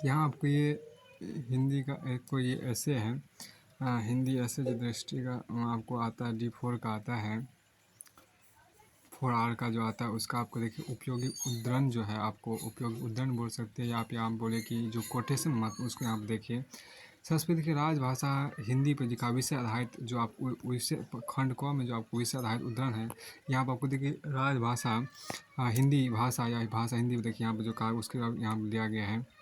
यहाँ आपको ये हिंदी का एक कोई ऐसे है, हिंदी ऐसे जो दृष्टि का आपको आता है, D4 का आता है, 4R का जो आता है उसका आपको देखिए उपयोगी उद्धरण जो है, आपको उपयोगी उद्धरण बोल सकते हैं, या आप यहाँ बोले कि जो कोटेशन मार्क उसको आप देखिए। संस्कृत की राजभाषा हिंदी पर लिखा विषय आधारित जो आपको विषय खंड क में जो आपको विषय आधारित उद्धरण है, यहाँ पर आपको देखिए राजभाषा हिंदी भाषा या भाषा हिंदी देखिए यहाँ पर जो कहा उसके यहाँ लिया गया है।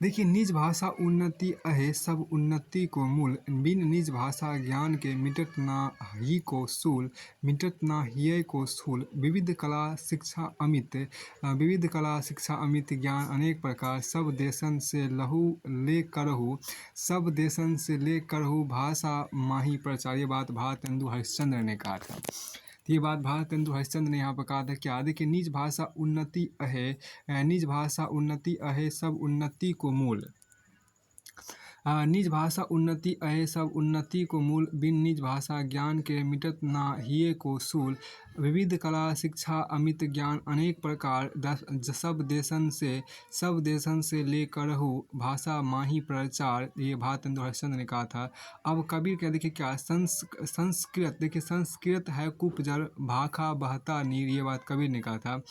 देखिए निज भाषा उन्नति अहे सब उन्नति को मूल, बिन निज भाषा ज्ञान के मिटत ना ही को सूल, मिटत ना हिय को सूल, विविध कला शिक्षा अमित, विविध कला शिक्षा अमित ज्ञान अनेक प्रकार, सब देशन से लहू ले करहु, सब देशन से ले करहु भाषा माही प्रचार। ये बात भारतेंदु हरिश्चंद्र ने कहा था। तो ये बात भारतेंदु हरिश्चंद्र ने यहाँ पर कहा था क्या, देखिए निज भाषा उन्नति अहे, निज भाषा उन्नति अहे सब उन्नति को मूल, निज भाषा उन्नति अहे सब उन्नति को मूल, बिन निज भाषा ज्ञान के मिटत ना हिये को सूल, विविध कला शिक्षा अमित ज्ञान अनेक प्रकार, सब देशन से ले करहु भाषा माही प्रचार। ये भारतेंदु हरिश्चंद्र ने कहा था। अब कबीर क्या देखिए क्या, संस्कृत देखिए संस्कृत है कुपजल भाखा बहता नीर, ये बात कबीर ने कहा था।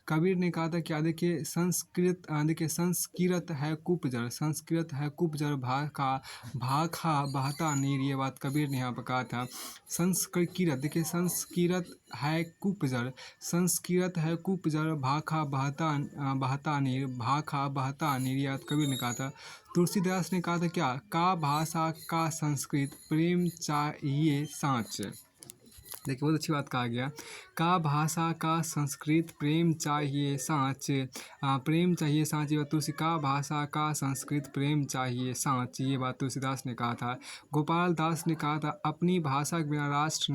कबीर ने कहा था क्या, देखिए देखिए संस्कृत है कुपजल, संस्कृत है कुपजल भाखा बहता नीर, ये बात कबीर ने यहाँ पर कहा था। संस्कृत देखिए संस्कृत है कुपजल, संस्कृत है कुपजल भाखा बहता नीर, भाखा बहता नीर, ये बात कबीर ने कहा था। तुलसीदास ने कहा था क्या, का भाषा का संस्कृत प्रेम चाहिए साँच। देखिए बहुत अच्छी बात कहा गया, का भाषा का संस्कृत प्रेम चाहिए साँच, प्रेम चाहिए साँच, ये बात तुलसी, का भाषा का संस्कृत प्रेम चाहिए साँच, ये बात तुलसीदास ने कहा था। गोपाल दास ने कहा था अपनी भाषा के बिना राष्ट्र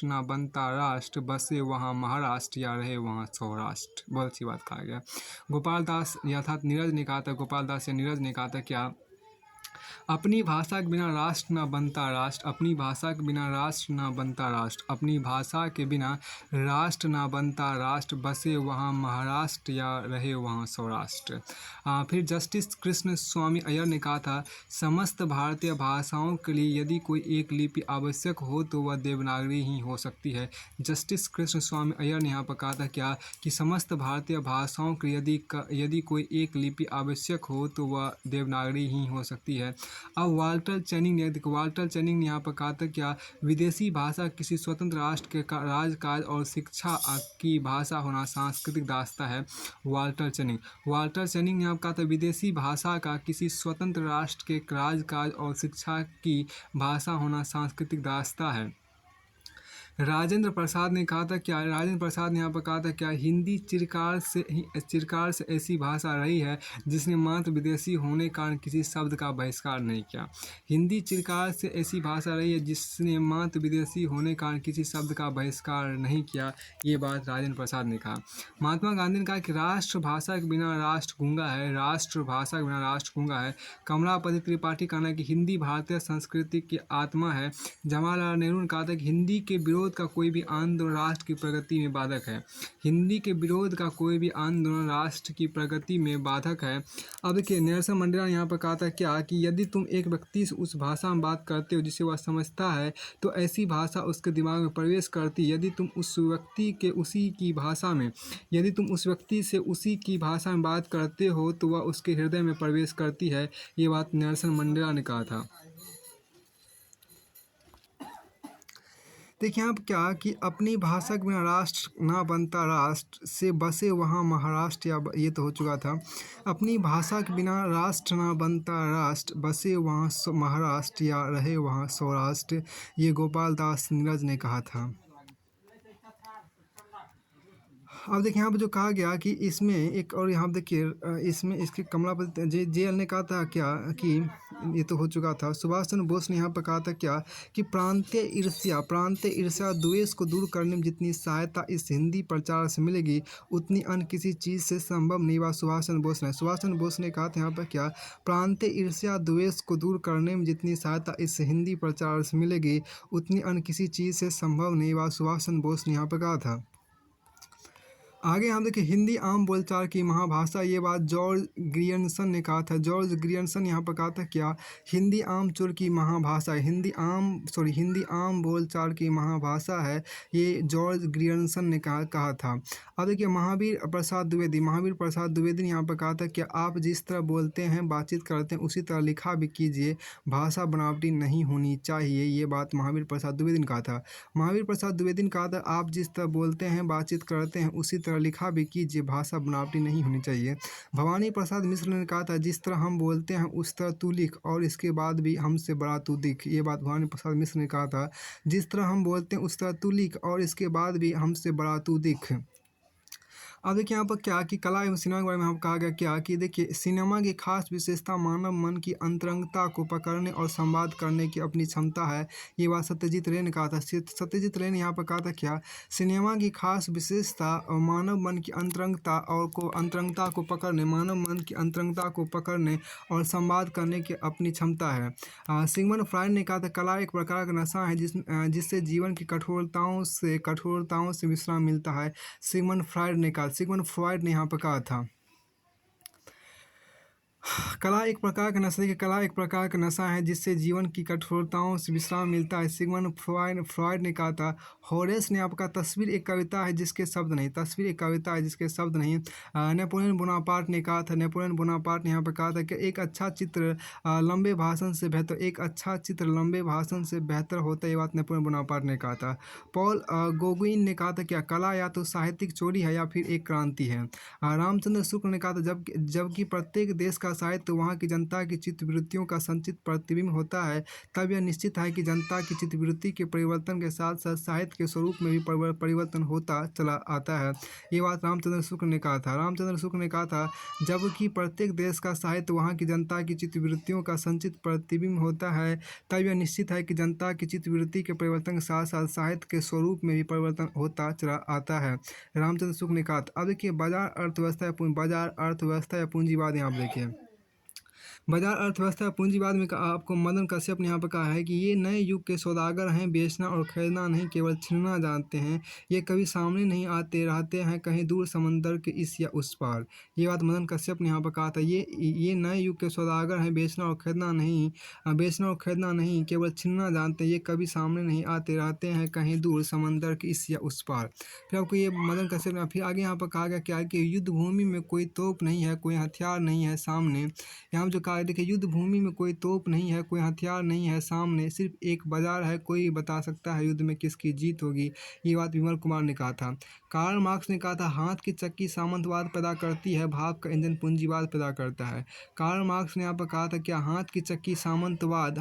ना बनता राष्ट्र, बसे वहाँ महाराष्ट्र या रहे वहाँ सौराष्ट्र। बहुत अच्छी बात कहा गया। गोपाल दास अर्थात नीरज ने कहा था, गोपाल दास या नीरज ने कहा था क्या, अपनी भाषा के बिना राष्ट्र न बनता राष्ट्र, अपनी भाषा के बिना राष्ट्र न बनता राष्ट्र, अपनी भाषा के बिना राष्ट्र न बनता राष्ट्र, बसे वहाँ महाराष्ट्र या रहे वहाँ सौराष्ट्र। फिर जस्टिस कृष्ण स्वामी अय्यर ने कहा था, समस्त भारतीय भाषाओं के लिए यदि कोई एक लिपि आवश्यक हो तो वह देवनागरी ही हो सकती है। जस्टिस कृष्ण स्वामी अय्यर ने यहाँ पर कहा था क्या, कि समस्त भारतीय भाषाओं के यदि कोई एक लिपि आवश्यक हो तो वह देवनागरी ही हो सकती है। अब वाल्टर चैनिंग ने यहाँ पर कहा था क्या, विदेशी भाषा किसी स्वतंत्र राष्ट्र के राजकाज और शिक्षा की भाषा होना सांस्कृतिक दास्ता है। वाल्टर चैनिंग ने यहाँ कहा था, विदेशी भाषा का किसी स्वतंत्र राष्ट्र के राजकाज और शिक्षा की भाषा होना सांस्कृतिक दास्ता है। राजेंद्र प्रसाद ने कहा था क्या, राजेंद्र प्रसाद ने यहाँ पर कहा था क्या, हिंदी चिरकाल से ऐसी भाषा रही है जिसने मात्र विदेशी होने के कारण किसी शब्द का बहिष्कार नहीं किया। हिंदी चिरकाल से ऐसी भाषा रही है जिसने मात्र विदेशी होने के कारण किसी शब्द का बहिष्कार नहीं किया, ये बात राजेंद्र प्रसाद ने कहा। महात्मा गांधी ने कहा कि राष्ट्रभाषा के बिना राष्ट्र गूंगा है, राष्ट्रभाषा के बिना राष्ट्र गूंगा है। कमलापति त्रिपाठी का कहना है कि हिंदी भारतीय संस्कृति की आत्मा है। जवाहरलाल नेहरू ने कहा था कि हिंदी के विरोध का कोई भी आंदोलन राष्ट्र की प्रगति में बाधक है, हिंदी के विरोध का कोई भी आंदोलन राष्ट्र की प्रगति में बाधक है। अब देखिए नेल्सन मंडेला ने यहाँ पर कहा था क्या, कि यदि तुम एक व्यक्ति से उस भाषा में बात करते हो जिसे वह समझता है तो ऐसी भाषा उसके दिमाग में प्रवेश करती, यदि तुम उस व्यक्ति से उसी की भाषा में बात करते हो तो वह उसके हृदय में प्रवेश करती है। ये बात नेल्सन मंडेला ने कहा था। देखिए आप क्या, कि अपनी भाषा के बिना राष्ट्र ना बनता राष्ट्र, से बसे वहाँ महाराष्ट्र या ये तो हो चुका था। अपनी भाषा के बिना राष्ट्र ना बनता राष्ट्र, बसे वहाँ महाराष्ट्र या रहे वहाँ सौराष्ट्र, ये गोपाल दास नीरज ने कहा था। अब देखिए यहाँ पर जो कहा गया कि इसमें एक और यहाँ देखिए इसमें इसके कमलापति जेएल ने कहा था क्या, कि ये तो हो चुका था। सुभाष चंद्र बोस ने यहाँ पर कहा था क्या, कि प्रांतीय ईर्ष्या द्वेष को दूर करने में जितनी सहायता इस हिंदी प्रचार से मिलेगी उतनी अन्य किसी चीज़ से संभव नहीं हुआ। सुभाष चंद्र बोस ने कहा था यहाँ पर क्या, प्रांतीय ईर्ष्या द्वेष को दूर करने में जितनी सहायता इस हिंदी प्रचार से मिलेगी उतनी अन्य किसी चीज़ से संभव नहीं हुआ। सुभाष चंद्र बोस ने यहाँ पर कहा था। आगे हम देखिए हिंदी आम बोलचाल की महाभाषा, ये बात जॉर्ज ग्रियर्सन ने कहा था। जॉर्ज ग्रियर्सन यहाँ पर कहा था क्या, हिंदी आम चोर की महाभाषा है, हिंदी आम बोलचाल की महाभाषा है, ये जॉर्ज ग्रियर्सन ने कहा था। अब देखिए महावीर प्रसाद द्विवेदी ने यहाँ पर कहा था कि आप जिस तरह बोलते हैं बातचीत करते हैं उसी तरह लिखा भी कीजिए, भाषा बनावटी नहीं होनी चाहिए, ये बात महावीर प्रसाद द्विवेदी ने कहा था। महावीर प्रसाद द्विवेदी ने कहा था आप जिस तरह बोलते हैं बातचीत करते हैं उसी तरह लिखा भी कीजिए, भाषा बनावटी नहीं होनी चाहिए। भवानी प्रसाद मिश्र ने कहा था जिस तरह हम बोलते हैं उस तरह तू लिख और इसके बाद भी हमसे बड़ा तू दिख, ये बात भवानी प्रसाद मिश्र ने कहा था। जिस तरह हम बोलते हैं उस तरह तू लिख और इसके बाद भी हमसे बड़ा तू दिख। अब देखिए यहाँ पर क्या कि कला एवं सिनेमा के बारे में हम कहा गया क्या कि देखिए सिनेमा की खास विशेषता मानव मन की अंतरंगता को पकड़ने और संवाद करने की अपनी क्षमता है, ये बात सत्यजीत रे ने कहा था। सत्यजीत रे ने यहाँ पर कहा था क्या, सिनेमा की खास विशेषता मानव मन की अंतरंगता को पकड़ने, मानव मन की अंतरंगता को पकड़ने और संवाद करने की अपनी क्षमता है। सिगमंड फ्रायड ने कहा था कला एक प्रकार का नशा है जिससे जीवन की कठोरताओं से विश्राम मिलता है, सिगमंड फ्रॉयड ने यहाँ पर कहा था। कला एक प्रकार का नशा है जिससे जीवन की कठोरताओं से विश्राम मिलता है, सिगमंड फ्रॉयड ने कहा था। होरेस ने आपका तस्वीर एक कविता है जिसके शब्द नहीं। नेपोलियन बोनापार्ट ने कहा था, ने यहाँ पर कहा था कि एक अच्छा चित्र लंबे भाषण से बेहतर होता है, ये बात नेपोलियन बोनापार्ट ने कहा था। पॉल गोगुइन ने कहा था क्या, कला या तो साहित्यिक चोरी है या फिर एक क्रांति है। रामचंद्र शुक्ल ने कहा था जबकि प्रत्येक देश का साहित्य वहाँ की जनता की चित्तवृत्तियों का संचित प्रतिबिंब होता है, तब यह निश्चित है कि जनता की चित्तवृत्ति के परिवर्तन के साथ साथ साहित्य के स्वरूप में भी परिवर्तन होता चला आता है, ये बात रामचंद्र शुक्ल ने कहा था। जबकि प्रत्येक देश का साहित्य वहाँ की जनता की चित्तवृत्तियों का संचित प्रतिबिंब होता है, तब यह निश्चित है कि जनता की चित्तवृत्ति के परिवर्तन के साथ साथ साहित्य के स्वरूप में भी परिवर्तन होता चला आता है, रामचंद्र शुक्ल ने कहा था। अब देखिए बाजार अर्थव्यवस्था या पूंजीवाद, यहाँ पर देखिए बाजार अर्थव्यवस्था या पूंजीवाद में आपको मदन कश्यप ने यहाँ पर कहा है कि ये नए युग के सौदागर हैं, बेचना और खरीदना नहीं केवल छीनना जानते हैं, ये कभी सामने नहीं आते, रहते हैं कहीं दूर समंदर के इस या उस पार, ये बात मदन कश्यप ने यहाँ पर कहा था। ये नए युग के सौदागर हैं, बेचना और खरीदना नहीं केवल छीनना जानते हैं, ये कभी सामने नहीं आते, रहते हैं कहीं दूर समंदर के इस या उस पार। फिर आपको ये मदन कश्यप ने फिर आगे यहाँ पर कहा गया क्या है कि युद्ध भूमि में कोई तोप नहीं है, कोई हथियार नहीं है सामने, यहाँ जो कहा देखिए युद्ध भूमि में कोई तोप नहीं है, कोई हथियार नहीं है सामने, सिर्फ एक बाजार है, कोई बता सकता है युद्ध में किसकी जीत होगी, ये बात विमल कुमार ने कहा था। कार्ल मार्क्स ने कहा था हाथ की चक्की सामंतवाद पैदा करती है, भाव का इंजन पूंजीवाद पैदा करता है। कार्ल मार्क्स ने यहाँ पर कहा था क्या, हाथ की चक्की सामंतवाद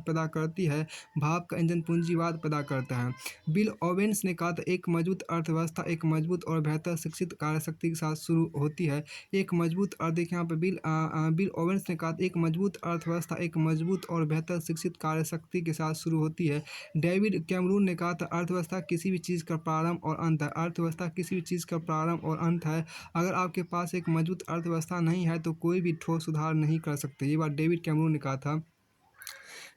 पैदा करती है, भाव का इंजन पूंजीवाद पैदा करता है। बिल ओवेन्स ने कहा था एक मजबूत अर्थव्यवस्था एक मजबूत और बेहतर शिक्षित कार्यशक्ति के साथ शुरू होती है, एक मजबूत और देखिए यहाँ पे बिल ओवेन्स ने कहा एक मजबूत अर्थव्यवस्था एक मजबूत और बेहतर शिक्षित कार्यशक्ति के साथ शुरू होती है। डेविड कैमरून ने कहा था अर्थव्यवस्था किसी भी चीज़ का प्रारंभ और अंत है, अगर आपके पास एक मजबूत अर्थव्यवस्था नहीं है तो कोई भी ठोस सुधार नहीं कर सकते, ये बात डेविड कैमरून ने कहा था।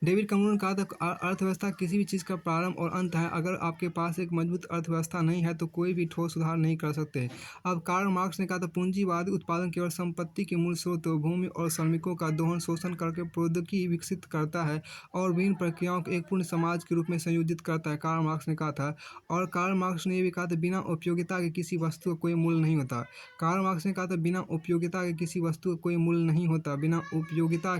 डेविड कैमरून ने कहा था अर्थव्यवस्था किसी भी चीज़ का प्रारंभ और अंत है, अगर आपके पास एक मजबूत अर्थव्यवस्था नहीं है तो कोई भी ठोस सुधार नहीं कर सकते। अब कार्ल मार्क्स ने कहा था पूंजीवादी उत्पादन केवल संपत्ति के मूल स्रोत भूमि और श्रमिकों का दोहन शोषण करके प्रौद्योगिकी विकसित करता है और विभिन्न प्रक्रियाओं को एक पूर्ण समाज के रूप में संयोजित करता है, कार्ल मार्क्स ने कहा था। और कार्ल मार्क्स ने यह भी कहा था बिना उपयोगिता के किसी वस्तु का कोई मूल्य नहीं होता। कार्ल मार्क्स ने कहा था बिना उपयोगिता के किसी वस्तु का कोई मूल्य नहीं होता, बिना उपयोगिता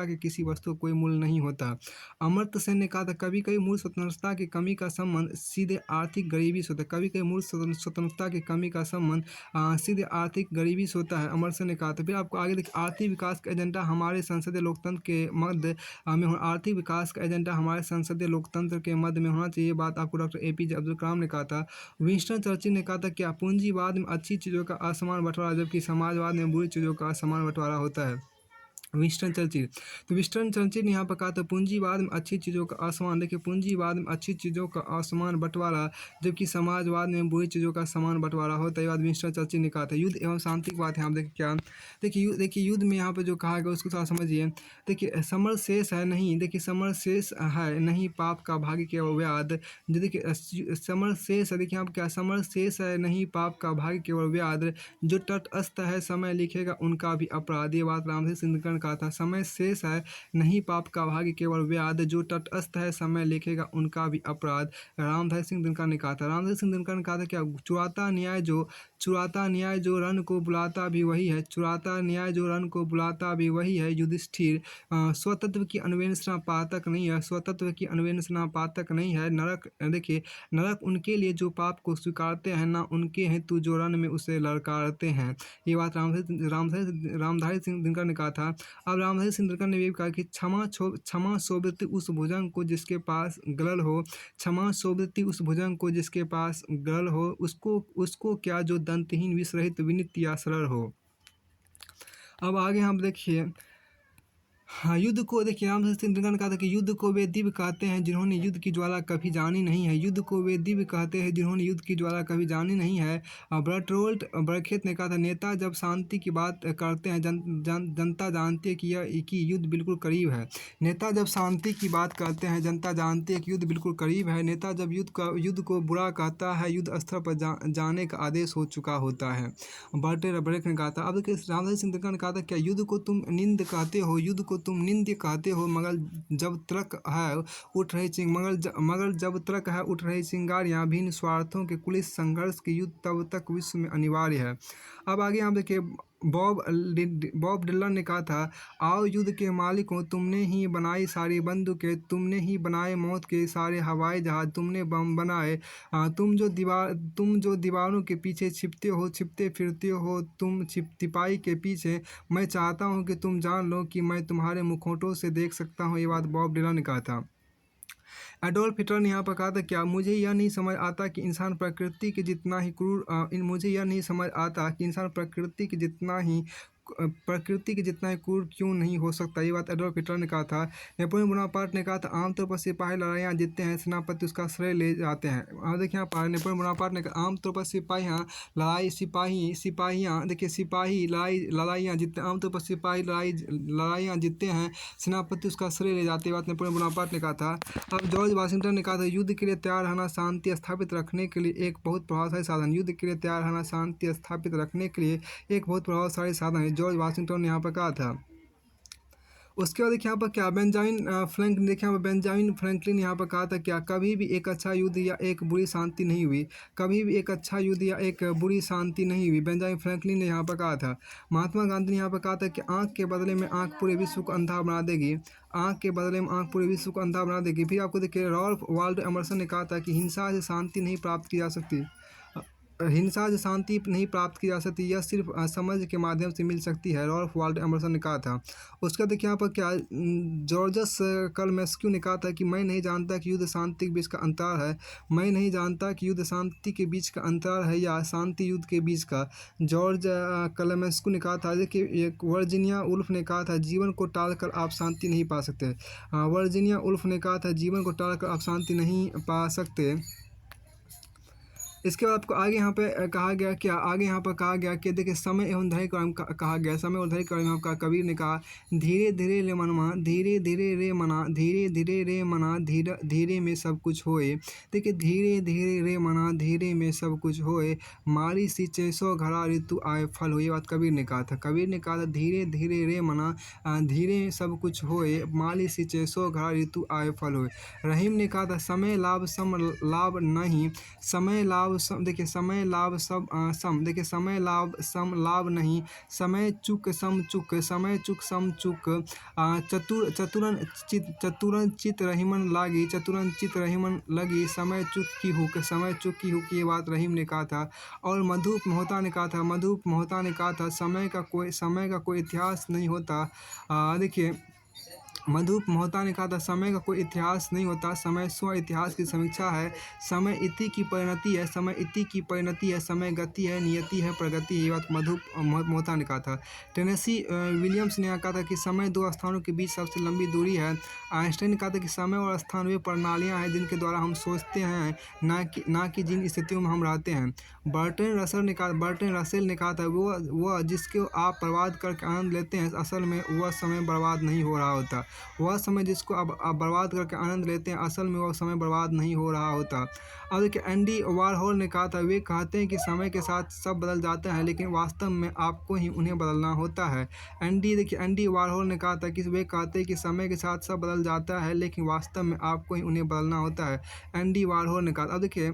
के किसी वस्तु का कोई मूल्य नहीं होता। अमर्त्य सेन ने कहा था कभी कभी मूल स्वतंत्रता की कमी का संबंध सीधे आर्थिक गरीबी से होता है, सीधे आर्थिक गरीबी से होता है, अमर्त्य सेन ने कहा था। फिर आपको आगे देखिए आर्थिक विकास का एजेंडा हमारे संसदीय लोकतंत्र के मध्य में होना चाहिए, बात आपको डॉक्टर APJ अब्दुल कलाम ने कहा था। विंस्टन चर्चिल ने कहा था क्या पूंजीवाद में अच्छी चीज़ों का असमान बंटवारा जबकि समाजवाद में बुरी चीज़ों का असमान बंटवारा होता है। Winston Churchill. तो विंस्टन चर्चिल ने यहाँ पर कहा था पूंजीवाद में अच्छी चीज़ों का असमान, देखिए पूंजीवाद में अच्छी चीज़ों का असमान बंटवारा जबकि समाजवाद में बुरी चीज़ों का समान बंटवारा होता है। ये बात विंस्टन चर्चिल ने कहा था। युद्ध एवं शांति की बात है, हम देखिए क्या, देखिए युद्ध में यहाँ पर जो कहा गया उसको थोड़ा समझिए। देखिए समर शेष है नहीं, देखिए समर शेष है नहीं पाप का भागी केवल व्याध, जो देखिए समर शेष है, देखिए यहाँ पर क्या, समर शेष है नहीं पाप का भागी केवल व्याध, जो तटस्थ है समय लिखेगा उनका भी अपराध। ये बात रामधारी सिंह कहा था। समय शेष है नहीं पाप का भागी केवल व्याध, जो तटस्थ है समय लिखेगा उनका भी अपराध। रामधारी सिंह दिनकर ने कहा था। रामधारी सिंह दिनकर ने कहा था क्या, चुराता न्याय जो रन को बुलाता भी वही है, चुराता न्याय जो रन को बुलाता भी वही है। युधिष्ठिर स्वतत्व की अन्वेषणा पातक नहीं है, स्वतत्व की अन्वेषणा पातक नहीं है। नरक, देखिए नरक उनके लिए जो पाप को स्वीकारते हैं, ना उनके हेतु जो रन में उसे ललकारते हैं। ये बात रामधारी सिंह दिनकर ने कहा था। अब रामधारी सिंह दिनकर ने ये भी कहा कि क्षमा सोवृत्ति उस भुजंग को जिसके पास गलल हो, क्षमा सोवृत्ति उस भुजंग को जिसके पास गलल हो, उसको क्या जो दंतहीन विष रहित विनित या सरल हो। अब आगे हम देखिए, हाँ, युद्ध को देखिए रामधारी सिंह दिनकर ने कहा था कि युद्ध को वे दिव्य कहते हैं जिन्होंने युद्ध की ज्वाला कभी जानी नहीं है, युद्ध को वे दिव्य कहते हैं जिन्होंने युद्ध की ज्वाला कभी जानी नहीं है। बर्टोल्ट ब्रखेट ने कहा था नेता जब शांति की बात करते हैं जनता जानती है कि युद्ध बिल्कुल करीब है। नेता जब शांति की बात करते हैं जनता जानती है कि युद्ध बिल्कुल करीब है। नेता जब युद्ध को बुरा कहता है युद्ध स्थल पर जाने का आदेश हो चुका होता है। बर्टोल्ट ब्रेक ने कहा था। अब रामधारी सिंह दिनकर ने कहा था क्या, युद्ध को तुम निंद कहते हो, युद्ध को तुम निंद्य कहते हो, मगर जब तक है उठ रही मगर जब तक है उठ रही चिंगारियाँ भिन्न स्वार्थों के कुलिस संघर्ष के युद्ध तब तक विश्व में अनिवार्य है। अब आगे हम देखिए, बॉब डिलन ने कहा था आओ युद्ध के मालिक हो, तुमने ही बनाई सारी बंदूकें, तुमने ही बनाए मौत के सारे हवाई जहाज, तुमने बम बनाए, तुम जो दीवारों के पीछे छिपते फिरते हो, तुम तिपाही के पीछे, मैं चाहता हूँ कि तुम जान लो कि मैं तुम्हारे मुखौटों से देख सकता हूँ। ये बात बॉब डिलन ने कहा था। एडोल्फ हिटलर ने यहाँ पर कहा था क्या, मुझे यह नहीं समझ आता कि इंसान प्रकृति के जितना ही क्रूर मुझे यह नहीं समझ आता कि इंसान प्रकृति के जितना ही क्रूर क्यों नहीं हो सकता। ये बात एडोल्फ हिटलर ने कहा था। नेपोलियन बोनापार्ट ने कहा था आमतौर पर सिपाही लड़ाइयाँ जीतते हैं, सेनापति उसका श्रेय ले जाते हैं। अब देखिए यहाँ पर नेपोलियन बोनापार्ट ने कहा आमतौर पर सिपाही लड़ाइयाँ जीतते हैं, आमतौर पर सिपाही लड़ाइयाँ जीतते हैं, सेनापति उसका श्रेय ले जाते हैं। बात नेपोलियन बोनापार्ट ने कहा था। अब जॉर्ज वाशिंगटन ने कहा था युद्ध के लिए तैयार रहना शांति स्थापित रखने के लिए एक बहुत प्रभावशाली साधन, युद्ध के लिए तैयार रहना शांति स्थापित रखने के लिए एक बहुत प्रभावशाली साधन है, जॉर्ज वाशिंगटन ने यहाँ पर कहा था। उसके बाद देखिए यहाँ पर क्या, बेंजामिन फ्रैंकलिन यहाँ पर कहा था क्या, कभी भी एक अच्छा युद्ध या एक बुरी शांति नहीं हुई, कभी भी एक अच्छा युद्ध या एक बुरी शांति नहीं हुई, बेंजामिन फ्रैंकलिन ने यहाँ पर कहा था। महात्मा गांधी ने यहाँ पर कहा था कि आँख के बदले में आँख पूरे विश्व को अंधा बना देगी, आँख के बदले में आँख पूरे विश्व को अंधा बना देगी। फिर आपको देखिए रॉल्फ वाल्डो एमर्सन ने कहा था कि हिंसा से शांति नहीं प्राप्त की जा सकती, हिंसा से शांति नहीं प्राप्त की जा सकती, यह सिर्फ समझ के माध्यम से मिल सकती है, रॉल्फ वाल्डो एमर्सन ने कहा था। उसका देखिए यहाँ पर क्या, जॉर्जस कर्लमेस्क्यू ने कहा था कि मैं नहीं जानता कि युद्ध शांति के बीच का अंतर है, मैं नहीं जानता कि युद्ध शांति के बीच का अंतर है या शांति युद्ध के बीच का। जॉर्ज कर्लमेस्क्यू ने कहा था। देखिए वर्जीनिया वुल्फ ने कहा था जीवन को टालकर आप शांति नहीं पा सकते, वर्जीनिया वुल्फ ने कहा था जीवन को टालकर आप शांति नहीं पा सकते। इसके बाद आपको आगे यहाँ पे कहा गया क्या, आगे यहाँ पर कहा गया कि देखिए समय एवं धैर्य के बारे में कहा गया, समय और धैर्य के बारे में आपका कबीर ने कहा धीरे धीरे रे मनमा, धीरे धीरे रे मना, धीरे धीरे रे मना, धीरे में सब कुछ होए। देखिए धीरे धीरे रे मना, धीरे में सब कुछ होए, मारी सिंचे सो घड़ा ऋतु आए फल हो। ये बात कबीर ने कहा था। कबीर ने कहा था धीरे धीरे रे मना, धीरे सब कुछ होए, माली सिंचे सो घड़ा ऋतु आए फल होए। रहीम ने कहा था समय लाभ सम लाभ नहीं, समय लाभ देखिए समय लाभ सब सम, देखिए समय लाभ सम लाभ नहीं, समय चुक सम चुक, समय चुक सम चुक, चतुरन चित रहीमन लागी, चतुरन चित रहीमन लगी, समय चुक की हुक, समय चुक की हुक। ये बात रहीम ने कहा था। और मधुप मोहता ने कहा था, मधुप मोहता ने कहा था समय का कोई इतिहास नहीं होता। देखिए मधुप मोहता ने कहा था समय का कोई इतिहास नहीं होता, समय स्व इतिहास की समीक्षा है। समय इति की परिणति है, समय इति की परिणति है, समय गति है, नियति है, प्रगति है। ये बात मधुप मोहता ने कहा था। टेनेसी विलियम्स ने कहा था कि समय दो स्थानों के बीच सबसे लंबी दूरी है। आइंस्टाइन ने कहा था कि समय और स्थान वे प्रणालियाँ हैं जिनके द्वारा हम सोचते हैं, ना कि जिन स्थितियों में हम रहते हैं। बर्ट्रैंड रसेल ने कहा था वह जिसको आप बर्बाद करके आनंद लेते हैं, असल में वह समय बर्बाद नहीं हो रहा होता। वह समय जिसको आप बर्बाद करके आनंद लेते हैं, असल में वह समय बर्बाद नहीं हो रहा होता। अब देखिए एंडी वारहोल ने कहा था वे कहते हैं कि समय के साथ सब बदल जाता है, लेकिन वास्तव में आपको ही उन्हें बदलना होता है। एंडी वारहोल ने कहा था कि वे कहते हैं कि समय के साथ सब बदल जाता है, लेकिन वास्तव में आपको ही उन्हें बदलना होता है। एंडी वारहोल ने कहा। अब देखिए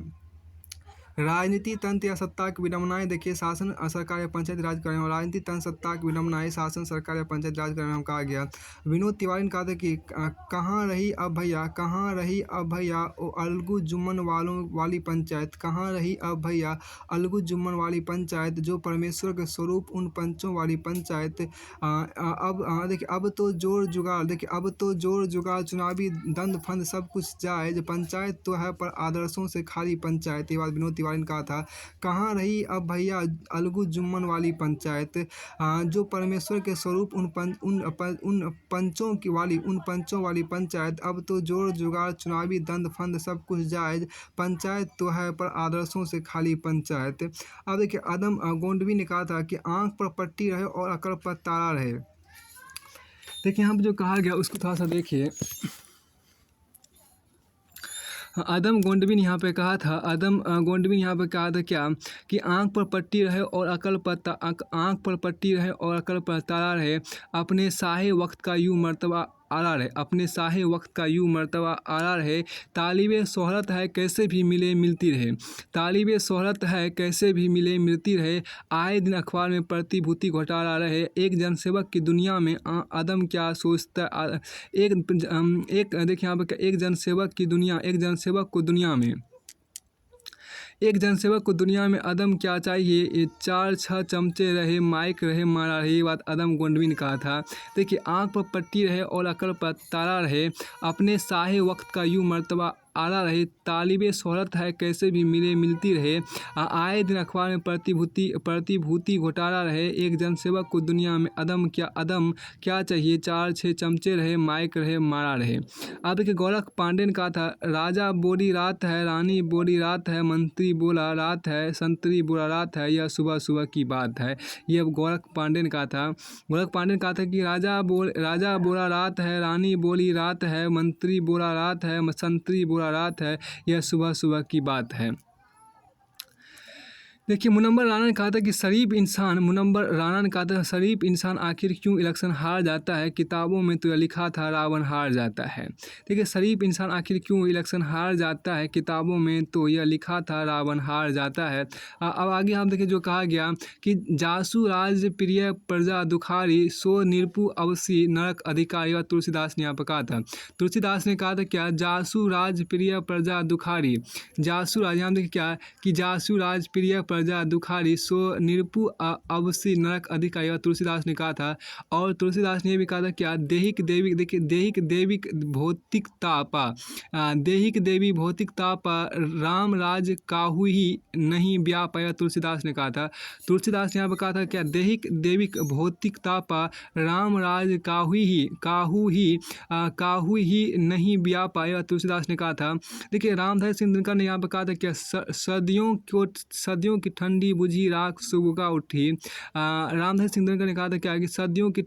राजनीति तंत्र या सत्ता की विडंबनाएं, देखिए शासन सरकार या पंचायत राज करने में राजनीति तंत्र सत्ता की विडंबनाएं शासन सरकार या पंचायत राज करने में कहा गया। विनोद तिवारी ने कहा था कि कहाँ रही अब भैया, कहाँ रही अब भैया ओ अलगू जुम्मन वाली पंचायत, कहाँ रही अब भैया अलगू जुम्मन वाली पंचायत, जो परमेश्वर के स्वरूप उन पंचों वाली पंचायत। देखिए अब तो जोर जुगाड़, देखिए अब तो जोर जुगाड़ चुनावी दंड फंद सब कुछ जायज, पंचायत तो है पर आदर्शों से खाली पंचायत। ये बात विनोद तिवारी ने कहा था। कहाँ रही अब भैया अलगू जुम्मन वाली पंचायत, जो परमेश्वर के स्वरूप उन पंचों वाली पंचायत। अब तो जोर जुगाड़ चुनावी दंड फंद सब कुछ जायज, पंचायत तो है पर आदर्शों से खाली पंचायत। अब देखिए आदम गोंडवी ने कहा था कि आंख पर पट्टी रहे और अकल पर ताला रहे। देखिए यहाँ पर जो कहा गया उसको थोड़ा सा देखिए। आदम गोंडवी ने यहाँ पे कहा था, गोंडवी ने यहाँ पे कहा था क्या कि आंख पर पट्टी रहे और अकल पर ताला रहे, अपने साहे वक्त का यूँ मर्तबा आला रहे, अपने साहे वक्त का यूँ मर्तबा आला रहे, तालिबे शोहरत है कैसे भी मिले मिलती रहे, तालिबे शोहरत है कैसे भी मिले मिलती रहे, आए दिन अखबार में प्रतिभूति घोटाला रहे, एक जनसेवक की दुनिया में आदम क्या सोचता, एक देखिए यहाँ पर एक जनसेवक को दुनिया में आदम क्या चाहिए, ये 4-6 चमचे रहे, माइक रहे, मारा रहे। ये बात आदम गोंडवी ने कहा था। देखिए आंख पर पट्टी रहे और अकल पर ताला रहे, अपने साहे वक्त का यूँ मर्तबा आला रहे, तालिबे शोहरत है कैसे भी मिले मिलती रहे, आए दिन अखबार में प्रतिभूति घोटाला रहे, एक जनसेवक को दुनिया में आदम क्या चाहिए, 4-6 चमचे रहे, माइक रहे, मारा रहे। अब देखिए गोरख पांडे ने कहा था, राजा बोली रात है, रानी बोली रात है, मंत्री बोला रात है, संतरी बोला रात है, यह सुबह सुबह की बात है। ये गोरख पांडे ने कहा था। गोरख पांडे ने कहा था कि राजा बोला रात है, रानी बोली रात है, मंत्री बोला रात है, संतरी बोला रात है, यह सुबह सुबह की बात है। देखिए मुनव्वर राणा ने कहा था कि शरीफ इंसान आखिर क्यों इलेक्शन हार जाता है, किताबों में तो यह लिखा था रावण हार जाता है। देखिए शरीफ इंसान आखिर क्यों इलेक्शन हार जाता है, किताबों में तो यह लिखा था रावण हार जाता है। अब आगे हम देखिए जो कहा गया कि जासु राज प्रिय प्रजा दुखारी, सो निरपु अवसी नरक अधिकारी। और तुलसीदास ने यहाँ पर कहा था, तुलसीदास ने कहा था क्या, जासु राज प्रिय प्रजा दुखारी, जासु राज, यहाँ देखिए क्या कि जासु राज प्रिय प्रजा दुखारी, सो निरपु अवसी नरक अधिकारी। और तुलसीदास ने कहा था। और तुलसीदास ने यह भी कहा था क्या, देहिक देवी, देखिए देहिक देविक भौतिक तापा राम राज काहू ही नहीं ब्याह पाया। तुलसीदास ने कहा था। तुलसीदास ने यहाँ पर कहा था क्या, देहिक देविक भौतिक तापा राम राज काहू ही नहीं ब्याह पाया। तुलसीदास ने कहा था। देखिए रामधारी सिंह दिनकर ने यहाँ पर कहा था क्या, सदियों की ठंडी बुझी राख सुबह उठी। रामधारी सिंह दिनकर ने कहा था क्या कि सदियों की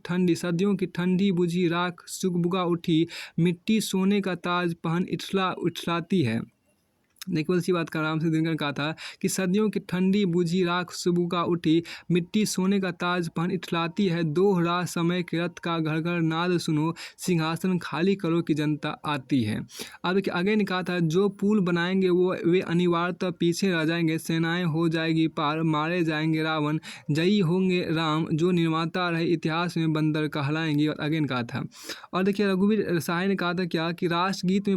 ठंडी बुझी राख सुबह उठी, मिट्टी सोने का ताज पहन इठलाती है। देखिए उसी बात का राम से दिनकर कहा था कि सदियों की ठंडी बुझी राख सुबह का उठी, मिट्टी सोने का ताज पहन इठलाती है, दोहरा समय के रथ का घर घर नाद सुनो, सिंहासन खाली करो कि जनता आती है। अब देखिए आगे ने कहा था, जो पुल बनाएंगे वे अनिवार्यतः पीछे रह जाएंगे, सेनाएं हो जाएगी पार, मारे जाएंगे रावण, जयी होंगे राम, जो निर्माता रहे इतिहास में बंदर कहलाएंगे। और अगेन कहा था। और देखिए रघुवीर साय ने कहा था क्या कि राष्ट्रगीत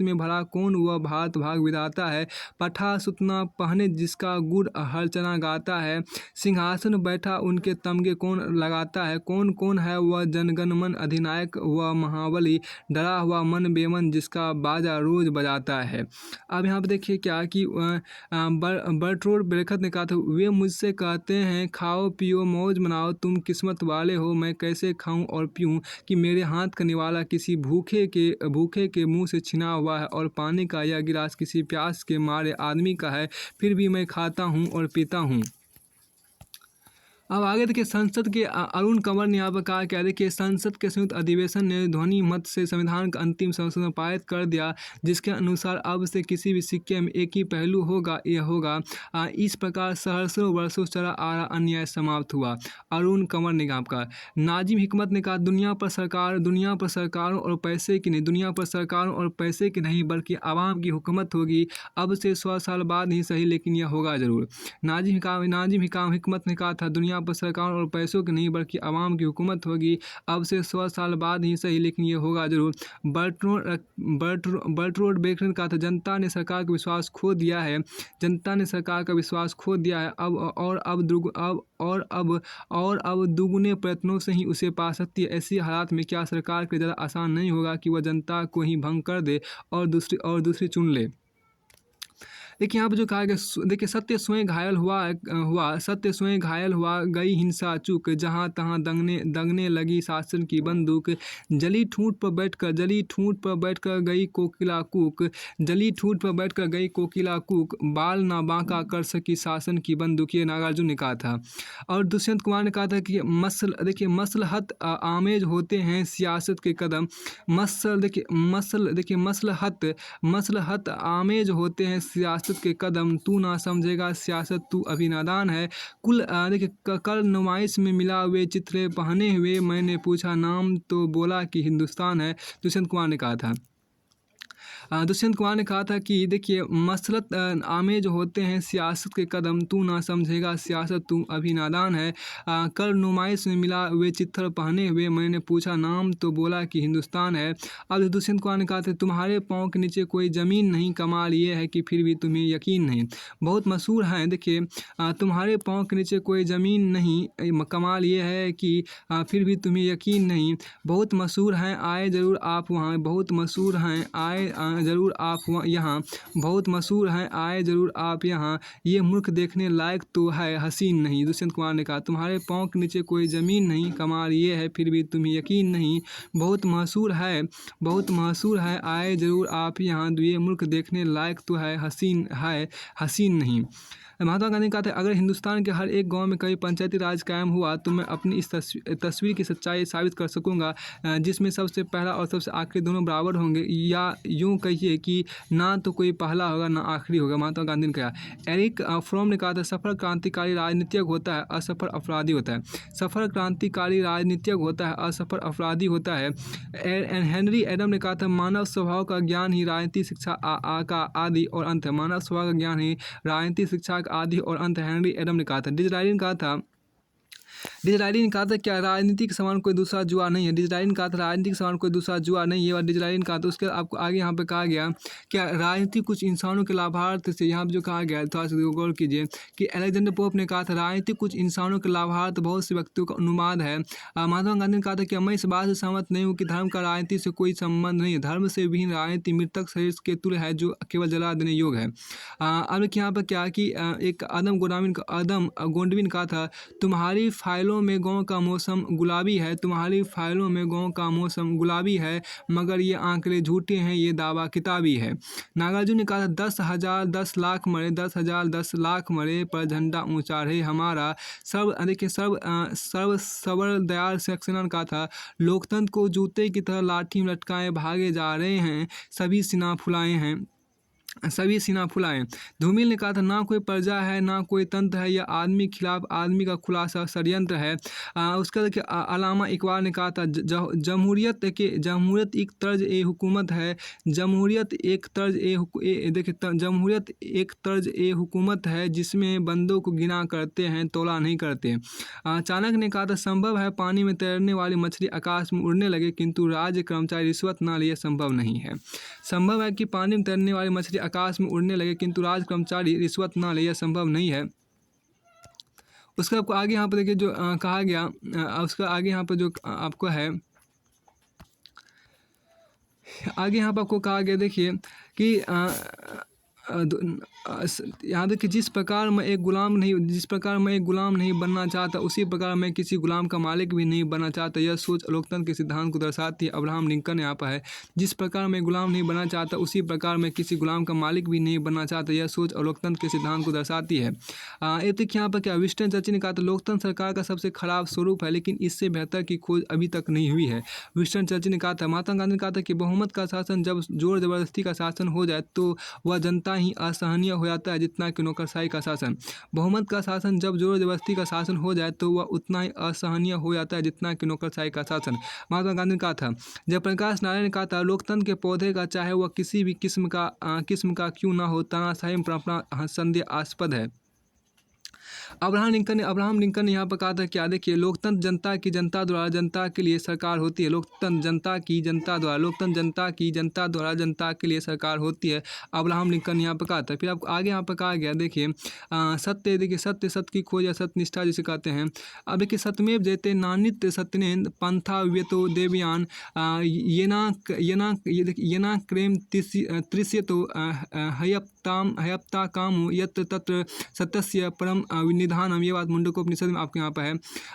में भरा हमारा, कौन वह भात भाग विधाता है। पठा सुतना पहने जिसका गुड़ हरचना गाता है, सिंहासन बैठा उनके तमगे कौन लगाता है। कौन कौन है वह जनगण मन अधिनायक, वह महाबली डरा हुआ मन बेमन जिसका बाजा रोज बजाता है। अब यहाँ पे देखिए क्या कि बर्टोल्ड ब्रेखत ने कहा था, वे मुझसे कहते हैं खाओ पियो मौज मनाओ, तुम किस्मत वाले हो, मैं कैसे खाऊं और पीऊं कि मेरे हाथ का निवाला किसी भूखे के मुंह से छिना हुआ है, और पानी का यह गिलास किसी प्यास के मारे आदमी का है, फिर भी मैं खाता हूं और पीता हूं। अब आगे देखिए संसद के अरुण कंवर ने यहाँ पर कहा क्या, देखिए संसद के संयुक्त अधिवेशन ने ध्वनि मत से संविधान का अंतिम संशोधन पारित कर दिया, जिसके अनुसार अब से किसी भी सिक्के में एक ही पहलू होगा, यह होगा इस प्रकार सहस्रों वर्षों चला आ रहा अन्याय समाप्त हुआ। अरुण कंवर ने कहा। नाजिम हिकमत ने कहा, दुनिया पर सरकारों और पैसे की नहीं, दुनिया पर सरकारों और पैसे की नहीं बल्कि आवाम की हुकूमत होगी, अब से 100 साल बाद ही सही लेकिन यह होगा जरूर। नाजिम हिकमत ने कहा था, दुनिया पर सरकारों और पैसों की नहीं बल्कि आवाम की हुकूमत होगी, अब से 100 साल बाद ही सही लेकिन ये होगा जरूर। बर्टोल्ड ब्रेखत ने कहा था, जनता ने सरकार का विश्वास खो दिया है, जनता ने सरकार का विश्वास खो दिया है, अब दुगुने प्रयत्नों से ही उसे पा सकती है। ऐसी हालात में क्या सरकार के लिए ज़्यादा आसान नहीं होगा कि वह जनता को ही भंग कर दे और दूसरी चुन ले। देखिए यहाँ पर जो कहा गया, देखिए सत्य स्वयं घायल हुआ गई हिंसा चूक, जहाँ तहाँ दंगने लगी शासन की बंदूक, जली ठूंठ पर बैठकर गई कोकिला कूक, बाल ना बांका कर सकी शासन की बंदूक, ये नागार्जुन ने कहा था। और दुष्यंत कुमार ने कहा था कि मसलहत आमेज होते हैं सियासत के कदम, मसलहत आमेज होते हैं सियासत के कदम, तू ना समझेगा सियासत तू अभी नादान है। कल नुमाइश में मिला वे चित्रे पहने हुए, मैंने पूछा नाम तो बोला कि हिंदुस्तान है, दुष्यंत कुमार ने कहा था। दुष्यंत कुमार ने कहा था कि देखिए मसलत आमेज होते हैं सियासत के कदम, तू ना समझेगा सियासत तू अभी नादान है। कल नुमाइश में मिला वे चित्तर पहने हुए, मैंने पूछा नाम तो बोला कि हिंदुस्तान है। अब दुष्यंत कुमार ने कहा था, तुम्हारे पाँव के नीचे कोई ज़मीन नहीं, कमाल ये है कि फिर भी तुम्हें यकीन नहीं। बहुत मशहूर हैं, देखिए तुम्हारे पाँव के नीचे कोई ज़मीन नहीं, कमाल ये है कि फिर भी तुम्हें यकीन नहीं। बहुत मशहूर हैं आए ज़रूर आप वहाँ, बहुत मशहूर हैं आए ज़रूर आप यहाँ, बहुत मशहूर हैं आए ज़रूर आप यहाँ, ये मुल्क देखने लायक तो है हसीन नहीं। दुष्यंत कुमार ने कहा, तुम्हारे पाँव के नीचे कोई ज़मीन नहीं, कमाल ये है फिर भी तुम्हें यकीन नहीं। बहुत मशहूर है आए ज़रूर आप यहाँ, ये मुल्क देखने लायक तो है हसीन नहीं। महात्मा गांधी ने कहा था, अगर हिंदुस्तान के हर एक गांव में कभी पंचायती राज कायम हुआ तो मैं अपनी इस तस्वीर की सच्चाई साबित कर सकूंगा, जिसमें सबसे पहला और सबसे आखिरी दोनों बराबर होंगे, या यूं कहिए कि ना तो कोई पहला होगा ना आखिरी होगा। महात्मा गांधी ने कहा। एरिक फ्रॉम ने कहा था, सफल क्रांतिकारी राजनीतिक होता है, असफल अपराधी होता है। सफल क्रांतिकारी राजनीतिक होता है, असफल अपराधी होता है। हेनरी एडम ने कहा था, मानव स्वभाव का ज्ञान ही राजनीति शिक्षा का आदि और अंत है। मानव स्वभाव का ज्ञान ही राजनीति शिक्षा आदि और अंत। हेनरी एडम ने कहा था। डिजरायली ने कहा था क्या राजनीति के समान कोई दूसरा जुआ नहीं है। डिजरायली ने कहा था राजनीति के समान कोई दूसरा जुआ नहीं है। ये बात डिजरायली ने कहा था। उसके आपको आगे यहाँ पे कहा गया क्या राजनीति कुछ इंसानों के लाभार्थ से, यहाँ पे जो कहा गया थोड़ा सा गौर कीजिए कि अलेक्जेंडर पोप ने कहा था राजनीति कुछ इंसानों के लाभार्थ बहुत से व्यक्तियों का अनुवाद है। महात्मा गांधी ने कहा था कि मैं इस बात से सहमत नहीं हूँ कि धर्म का राजनीति से कोई संबंध नहीं है। धर्म से विहीन राजनीति मृतक शरीर के तुल्य है जो केवल जला देने योग्य है। अब यहाँ पर क्या कि एक आदम गोंडवी ने कहा था, तुम्हारी फाइलों में गाँव का मौसम गुलाबी है, तुम्हारी फाइलों में गाँव का मौसम गुलाबी है, मगर ये आंकड़े झूठे हैं, ये दावा किताबी है। नागार्जुन ने कहा था 10,000 10 लाख मरे, 10,000 10 लाख मरे, पर झंडा ऊंचा रहे हमारा। सर्व सबर दयाल सक्सेना ने कहा था, लोकतंत्र को जूते की तरह लाठी में लटकाए भागे जा रहे हैं, सभी सीना फुलाए हैं। सभी सीना फुलाएं। धूमिल ने कहा था ना कोई प्रजा है ना कोई तंत्र है, यह आदमी खिलाफ आदमी का खुलासा षड्यंत्र है। उसका देखिए अलामा इकबाल ने कहा था जमहूरियत एक तर्ज ए हुकूमत है, जमहूरियत एक तर्ज देखिए जमहूरियत एक तर्ज ए हुकूमत है जिसमें बंदों को गिना करते हैं तौला नहीं करते। चाणक्य ने कहा था संभव है पानी में तैरने वाली मछली आकाश में उड़ने लगे किंतु राज्य कर्मचारी रिश्वत ना लिए संभव नहीं है। संभव है कि पानी में तैरने वाली मछली आकाश में उड़ने लगे किंतु राज कर्मचारी रिश्वत ना ले, यह संभव नहीं है। उसका आपको आगे यहाँ पर देखिए जो कहा गया उसका आगे यहाँ पर जो आपको है आगे यहाँ पर आपको कहा गया देखिए कि यहाँ देखिए जिस प्रकार मैं एक गुलाम नहीं बनना चाहता उसी प्रकार मैं किसी गुलाम का मालिक भी नहीं बनना चाहता, यह सोच लोकतंत्र के सिद्धांत को दर्शाती है। अब्राहम लिंकन यहाँ पर है, जिस प्रकार मैं गुलाम नहीं बनना चाहता उसी प्रकार मैं किसी गुलाम का मालिक भी नहीं बनना चाहता, यह सोच लोकतंत्र के सिद्धांत को दर्शाती है। ये देखिए यहाँ पर क्या विंस्टन चर्चिल ने कहा था लोकतंत्र सरकार का सबसे खराब स्वरूप है लेकिन इससे बेहतर की खोज अभी तक नहीं हुई है। विंस्टन चर्चिल ने कहा था महात्मा गांधी ने कहा था कि बहुमत का शासन जब जोर जबरदस्ती का शासन हो जाए तो वह जनता ही असहनीय हो जाता है जितना कि नौकरशाही का शासन। बहुमत का शासन जब जोर जबरदस्ती का शासन हो जाए तो वह उतना ही असहनीय हो जाता है जितना कि नौकरशाही का शासन। महात्मा गांधी ने कहा था। जयप्रकाश नारायण ने कहा था लोकतंत्र के पौधे का चाहे वह किसी भी किस्म का क्यों ना हो तानाशाही में अपना संदेहास्पद है। अब्राहम लिंकन ने यहाँ पर कहा था क्या देखिए लोकतंत्र जनता की जनता द्वारा जनता के लिए सरकार होती है, लोकतंत्र जनता की जनता द्वारा लोकतंत्र जनता की जनता द्वारा जनता के लिए सरकार होती है। अब्राहम लिंकन ने यहाँ पर कहा था। फिर आपको आगे यहाँ पर कहा गया देखिए सत्य देखिए सत्य की खोज या सत्यनिष्ठा जिसे कहते हैं। अब देखिए सत्यमेव जयते नानित्य सत्यने पंथा व्यतो देवयान येना क्रेम तृष्यतो हयप्ता कामो यत्र तत्र सत्यस्य परम निधानम, ये बात मुंडकोपनिषद में आपके यहाँ पर है।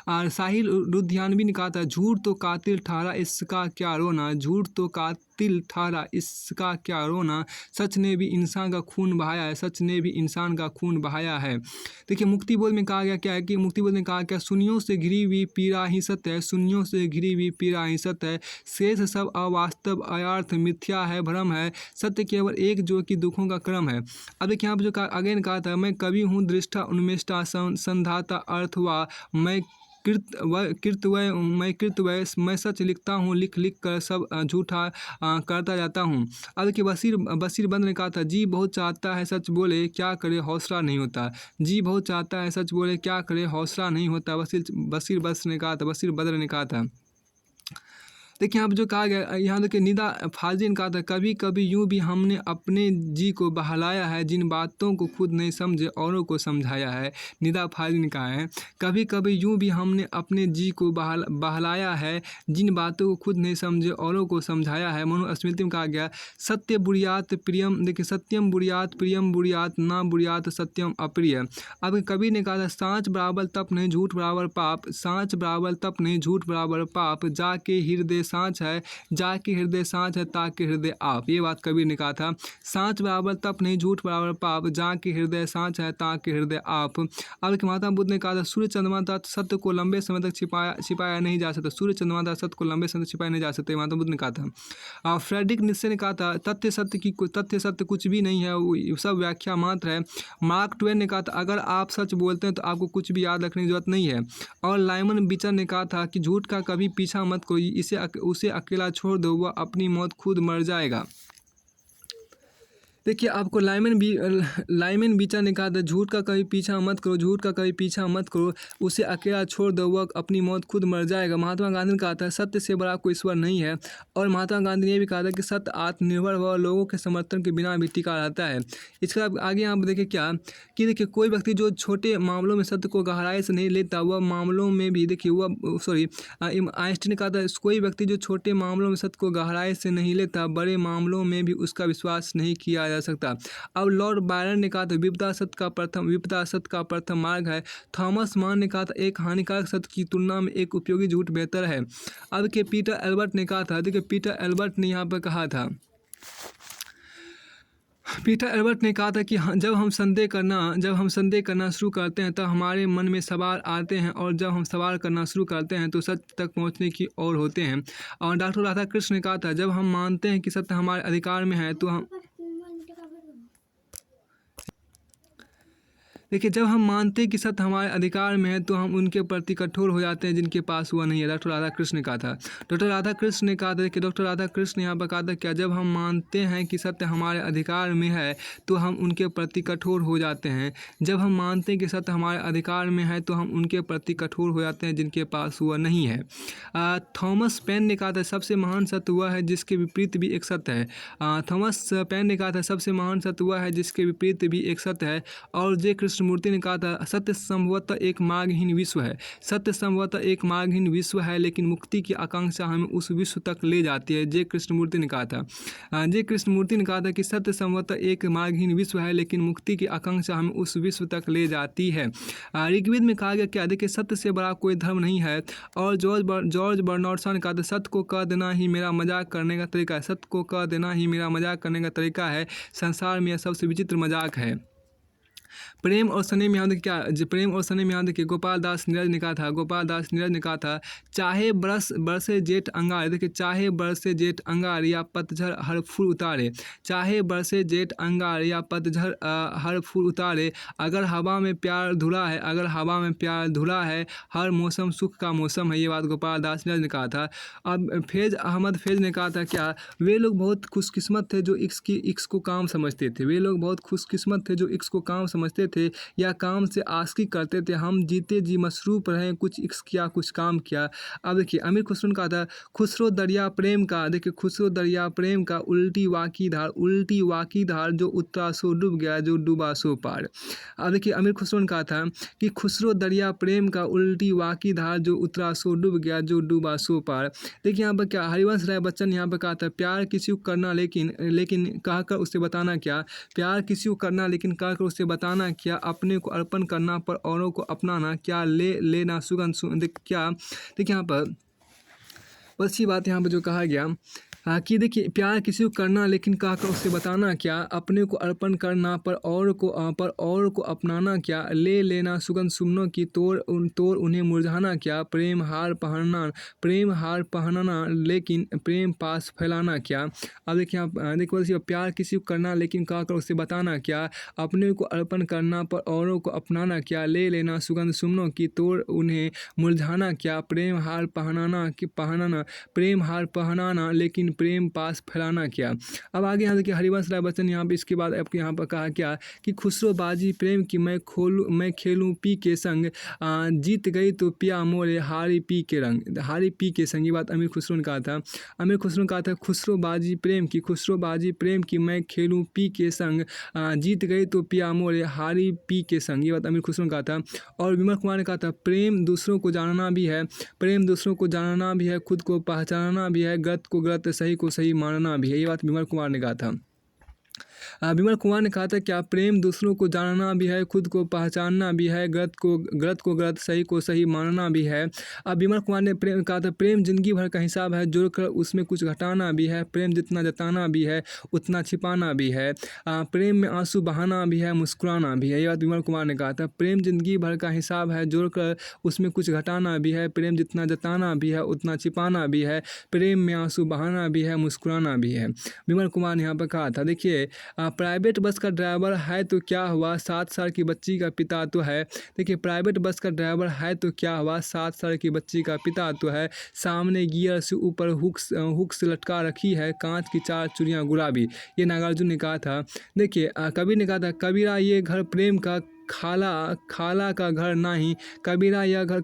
और साहिल लुधियानवी ने कहा था झूठ तो कातिल ठहरा इसका क्या रोना, झूठ तो कातिल ठहरा इसका क्या रोना, सच ने भी इंसान का खून बहाया है, सच ने भी इंसान का खून बहाया है। देखिए मुक्ति बोध में कहा गया क्या है कि मुक्ति बोध में कहा क्या सुनियों से घिरी हुई पीड़ा ही सत्य है, सुनियों से घिरी हुई पीड़ा ही सत्य है, शेष सब अवास्तव अयार्थ मिथ्या है भ्रम है, सत्य केवल एक जो कि दुखों का क्रम है। अब देखिए यहाँ पर जो अगेन कहा था मैं कवि हूँ दृष्टा उन्मेष्टा संधाता अर्थवा मैं कृतवय मैं सच लिखता हूँ लिख लिख कर सब झूठा करता जाता हूँ। अब देखिए बशीर बंद ने कहा था जी बहुत चाहता है सच बोले क्या करे हौसला नहीं होता, जी बहुत चाहता है सच बोले क्या करे हौसला नहीं होता, बशीर बद्र ने कहा था। देखिए यहाँ पर जो कहा गया यहाँ देखिए निदा फाजिल ने कहा था कभी कभी यूँ भी हमने अपने जी को बहलाया है जिन बातों को खुद नहीं समझे औरों को समझाया है। निदा फाजिल ने कहा है कभी कभी यूँ भी हमने अपने जी को बहलाया है जिन बातों को खुद नहीं समझे औरों को समझाया है। मनुस्मृति में कहा गया सत्य बुरियात प्रियम देखिए सत्यम बुरियात प्रियम बुरियात ना बुरियात सत्यम अप्रिय। अब कबीर ने कहा था सांच बराबर तप नहीं झूठ बराबर पाप, सांच बराबर तप नहीं झूठ बराबर पाप, जाके हृदय सांच है जाके हृदय सांच है ताके हृदय आप, ये बात कबीर ने कहा था। सांच बराबर तप नहीं झूठ बराबर पाप, जाके हृदय सांच है ताके हृदय आप। अब महात्मा बुद्ध ने कहा था सूर्य चंद्रमा तक सत्य को लंबे समय तक छिपाया नहीं जा सकता, सूर्य चंद्रमा तक सत्य को लंबे समय तक छिपाया नहीं जा सकता, महात्मा बुद्ध ने कहा था। फ्रेडरिक नीत्शे ने कहा था तथ्य सत्य कुछ भी नहीं है, सब व्याख्या मात्र है। मार्क ट्वेन ने कहा था अगर आप सच बोलते हैं तो आपको कुछ भी याद रखने की जरूरत नहीं है। और लाइमन बिचर ने कहा था कि झूठ का कभी पीछा मत करो, उसे अकेला छोड़ दो, वह अपनी मौत खुद मर जाएगा। देखिए आपको लाइमन बिचर ने कहा था झूठ का कभी पीछा मत करो, झूठ का कभी पीछा मत करो, उसे अकेला छोड़ दो, वह अपनी मौत खुद मर जाएगा। महात्मा गांधी ने कहा था सत्य से बड़ा कोई ईश्वर नहीं है। और महात्मा गांधी ने भी कहा था कि सत्य आत्मनिर्भर व लोगों के समर्थन के बिना भी टिका रहता है। इसके बाद आगे यहाँ पर देखिए क्या कि देखिए कोई व्यक्ति जो छोटे मामलों में सत्य को गहराई से नहीं लेता वह मामलों में भी देखिए आइंस्टीन ने कहा था कोई व्यक्ति जो छोटे मामलों में सत्य को गहराई से नहीं लेता बड़े मामलों में भी उसका विश्वास नहीं किया जा सकता। अब लॉर्ड बायरन ने कहा था विपदा सत्य का प्रथम मार्ग है। थॉमस मान ने कहा था एक हानिकारक सत्य की तुलना में एक उपयोगी झूठ बेहतर है। अब के पीटर एल्बर्ट ने कहा था देखिए पीटर एल्बर्ट ने यहाँ पर कहा था कि जब हम संदेह करना शुरू करते हैं तब हमारे मन में सवाल आते हैं और जब हम सवाल करना शुरू करते हैं तो सत्य तक पहुंचने की ओर होते हैं। और डॉक्टर राधाकृष्ण ने कहा था जब हम मानते हैं कि सत्य हमारे अधिकार में है तो हम देखिए, जब हम मानते हैं कि सत्य हमारे अधिकार में है तो हम उनके प्रति कठोर हो जाते हैं जिनके पास हुआ नहीं है। डॉक्टर राधा कृष्ण ने कहा था। डॉक्टर राधा कृष्ण ने कहा था कि डॉक्टर राधा कृष्ण ने यहाँ पर कहा था क्या, जब हम मानते हैं कि सत्य हमारे अधिकार में है तो हम उनके प्रति कठोर हो जाते हैं। जब हम मानते हैं कि सत्य हमारे अधिकार में है तो हम उनके प्रति कठोर हो जाते हैं जिनके पास हुआ नहीं है। थॉमस पेन ने कहा था सबसे महान सत्य वह है जिसके विपरीत भी एक सत्य है। थॉमस पेन ने कहा था सबसे महान सत्य वह है जिसके विपरीत भी एक सत्य है। और जे कृष्णमूर्ति ने कहा था सत्य संभवतः एक मार्गहीन विश्व है। सत्य संभवतः एक मार्गहीन विश्व है लेकिन मुक्ति की आकांक्षा हमें उस विश्व तक ले जाती है। जे कृष्णमूर्ति ने कहा था जे कृष्णमूर्ति ने कहा था कि सत्य संभवतः एक मार्गहीन विश्व है लेकिन मुक्ति की आकांक्षा हमें उस विश्व तक ले जाती है। ऋग्वेद में कहा गया क्या, देखिए सत्य से बड़ा कोई धर्म नहीं है। और जॉर्ज बर्नार्ड शॉ ने कहा था सत्य को कह देना ही मेरा मजाक करने का तरीका है। सत्य को कह देना ही मेरा मजाक करने का तरीका है। संसार में यह सबसे विचित्र मजाक है। प्रेम और स्नेह में याद क्या, प्रेम और स्नेह में याद देखिए गोपाल दास नीरज ने कहा था। गोपाल दास नीरज ने कहा था चाहे बरसे जेठ अंगार, देखिए चाहे बरसे जेठ अंगार या पतझड़ हर फूल उतारे। चाहे बरसे जेठ अंगार या पतझड़ हर फूल उतारे। अगर हवा में प्यार धुला है, अगर हवा में प्यार धुला है, हर मौसम सुख का मौसम है। ये बात गोपाल दास नीरज ने कहा था। अब फैज़ अहमद फैज़ ने कहा था क्या, वे लोग बहुत खुशकिस्मत थे जो इक्स को काम समझते थे। वे लोग बहुत खुशकिस्मत थे जो इक्स को काम समझते थे या काम से आशिकी करते थे। हम जीते जी मसरूफ रहे, कुछ इक्स किया कुछ काम किया। अब देखिए अमीर खुसरो ने कहा था खुसरो दरिया प्रेम का, देखिए खुसरो दरिया प्रेम का उल्टी वाकी धार जो उतरा सो डूब गया, जो डूबा सो पार। अब देखिए अमीर खुसरो ने कहा था कि खुसरो दरिया प्रेम का उल्टी वाकी धार जो उतरा सो डूब गया, जो डूबा सो पार। देखिए यहाँ पर क्या, हरिवंश राय बच्चन ने यहाँ पर कहा था प्यार किसी को करना लेकिन कहकर उसे बताना क्या। प्यार किसी को करना लेकिन कहकर उसे बताना क्या। अपने को अर्पण करना पर औरों को अपनाना क्या। लेना सुगंध क्या। देखिए यहाँ पर अच्छी बात यहाँ पर जो कहा गया कि देखिए प्यार किसी को करना लेकिन कहकर उसे बताना क्या। अपने को अर्पण करना पर और को अपनाना क्या। लेना सुगंध सुमनों की तोड़ उन्हें मुरझाना क्या। प्रेम हार पहनना लेकिन प्रेम पास फैलाना क्या। अब देखिए प्यार किसी को करना लेकिन कहकर उसे बताना क्या। अपने को अर्पण करना पर औरों को अपनाना क्या। लेना सुगंध सुमनों की तोड़ उन्हें मुरझाना क्या। प्रेम हार पहनाना लेकिन प्रेम पास फैलाना क्या। अब आगे यहाँ देखिए हरिवंश राय बच्चन यहाँ पे इसके बाद आपके यहाँ पर कहा क्या कि खुसरो बाजी प्रेम की मैं खेलूँ पी के संग। जीत गई तो पिया मोरे हारी पी के संग। ये बात अमीर खुसरो ने कहा था। अमीर खुसरो ने कहा था खुसरो बाजी प्रेम की मैं खेलूँ पी के संग। जीत गई तो पिया मोरे हारी पी के संग। ये बात अमीर खुसरो ने कहा था। और विमल कुमार ने कहा था प्रेम दूसरों को जानना भी है, खुद को पहचानना भी है, गलत को गलत सही को सही मानना भी है। ये बात विमल कुमार ने कहा था। विमल कुमार ने कहा था क्या, प्रेम दूसरों को जानना भी है, खुद को पहचानना भी है, गलत को गलत सही को सही मानना भी है। अब विमल कुमार ने कहा था प्रेम जिंदगी भर का हिसाब है, जोड़कर उसमें कुछ घटाना भी है। प्रेम जितना जताना भी है उतना छिपाना भी है। प्रेम में आंसू बहाना भी है, मुस्कुराना भी है। ये बात विमल कुमार ने कहा था। प्रेम जिंदगी भर का हिसाब है, जोड़कर उसमें कुछ घटाना भी है। प्रेम जितना जताना भी है उतना छिपाना भी है। प्रेम में आंसू बहाना भी है, मुस्कुराना भी है। विमल कुमार ने यहाँ पर कहा था। देखिए प्राइवेट बस का ड्राइवर है तो क्या हुआ, 7 साल की बच्ची का पिता तो है। देखिए प्राइवेट बस का ड्राइवर है तो क्या हुआ, 7 साल की बच्ची का पिता तो है। सामने गियर से ऊपर हुक से लटका रखी है कांच की 4 चूड़ियाँ गुलाबी। ये नागार्जुन ने कहा था। देखिए कबीर ने कहा था कबीरा ये घर प्रेम का खाला का घर नाही। कबीरा यह घर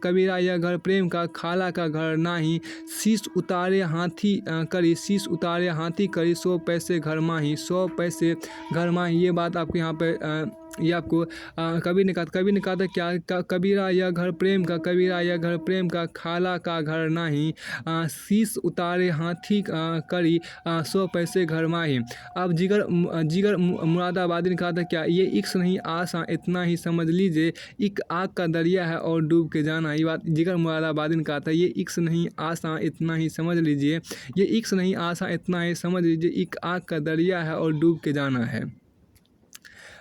प्रेम का खाला का घर नाही। शीश उतारे हाथी करी 100 पैसे घर माही। ये बात आपके यहाँ पे ये आपको कबीर ने कहा था क्या, कबीरा यह घर प्रेम का खाला का घर नाही। शीश उतारे हाथी करी 100 पैसे घर माही। अब जिगर मुरादाबादी ने कहा था क्या, ये इक्स नहीं आसा इतना ही समझ लीजिए, एक आग का दरिया है और डूब के जाना। ये बात जिगर मुरादाबादी ने कहा था। ये इक्स नहीं आसा इतना ही समझ लीजिए, एक आग का दरिया है और डूब के जाना है।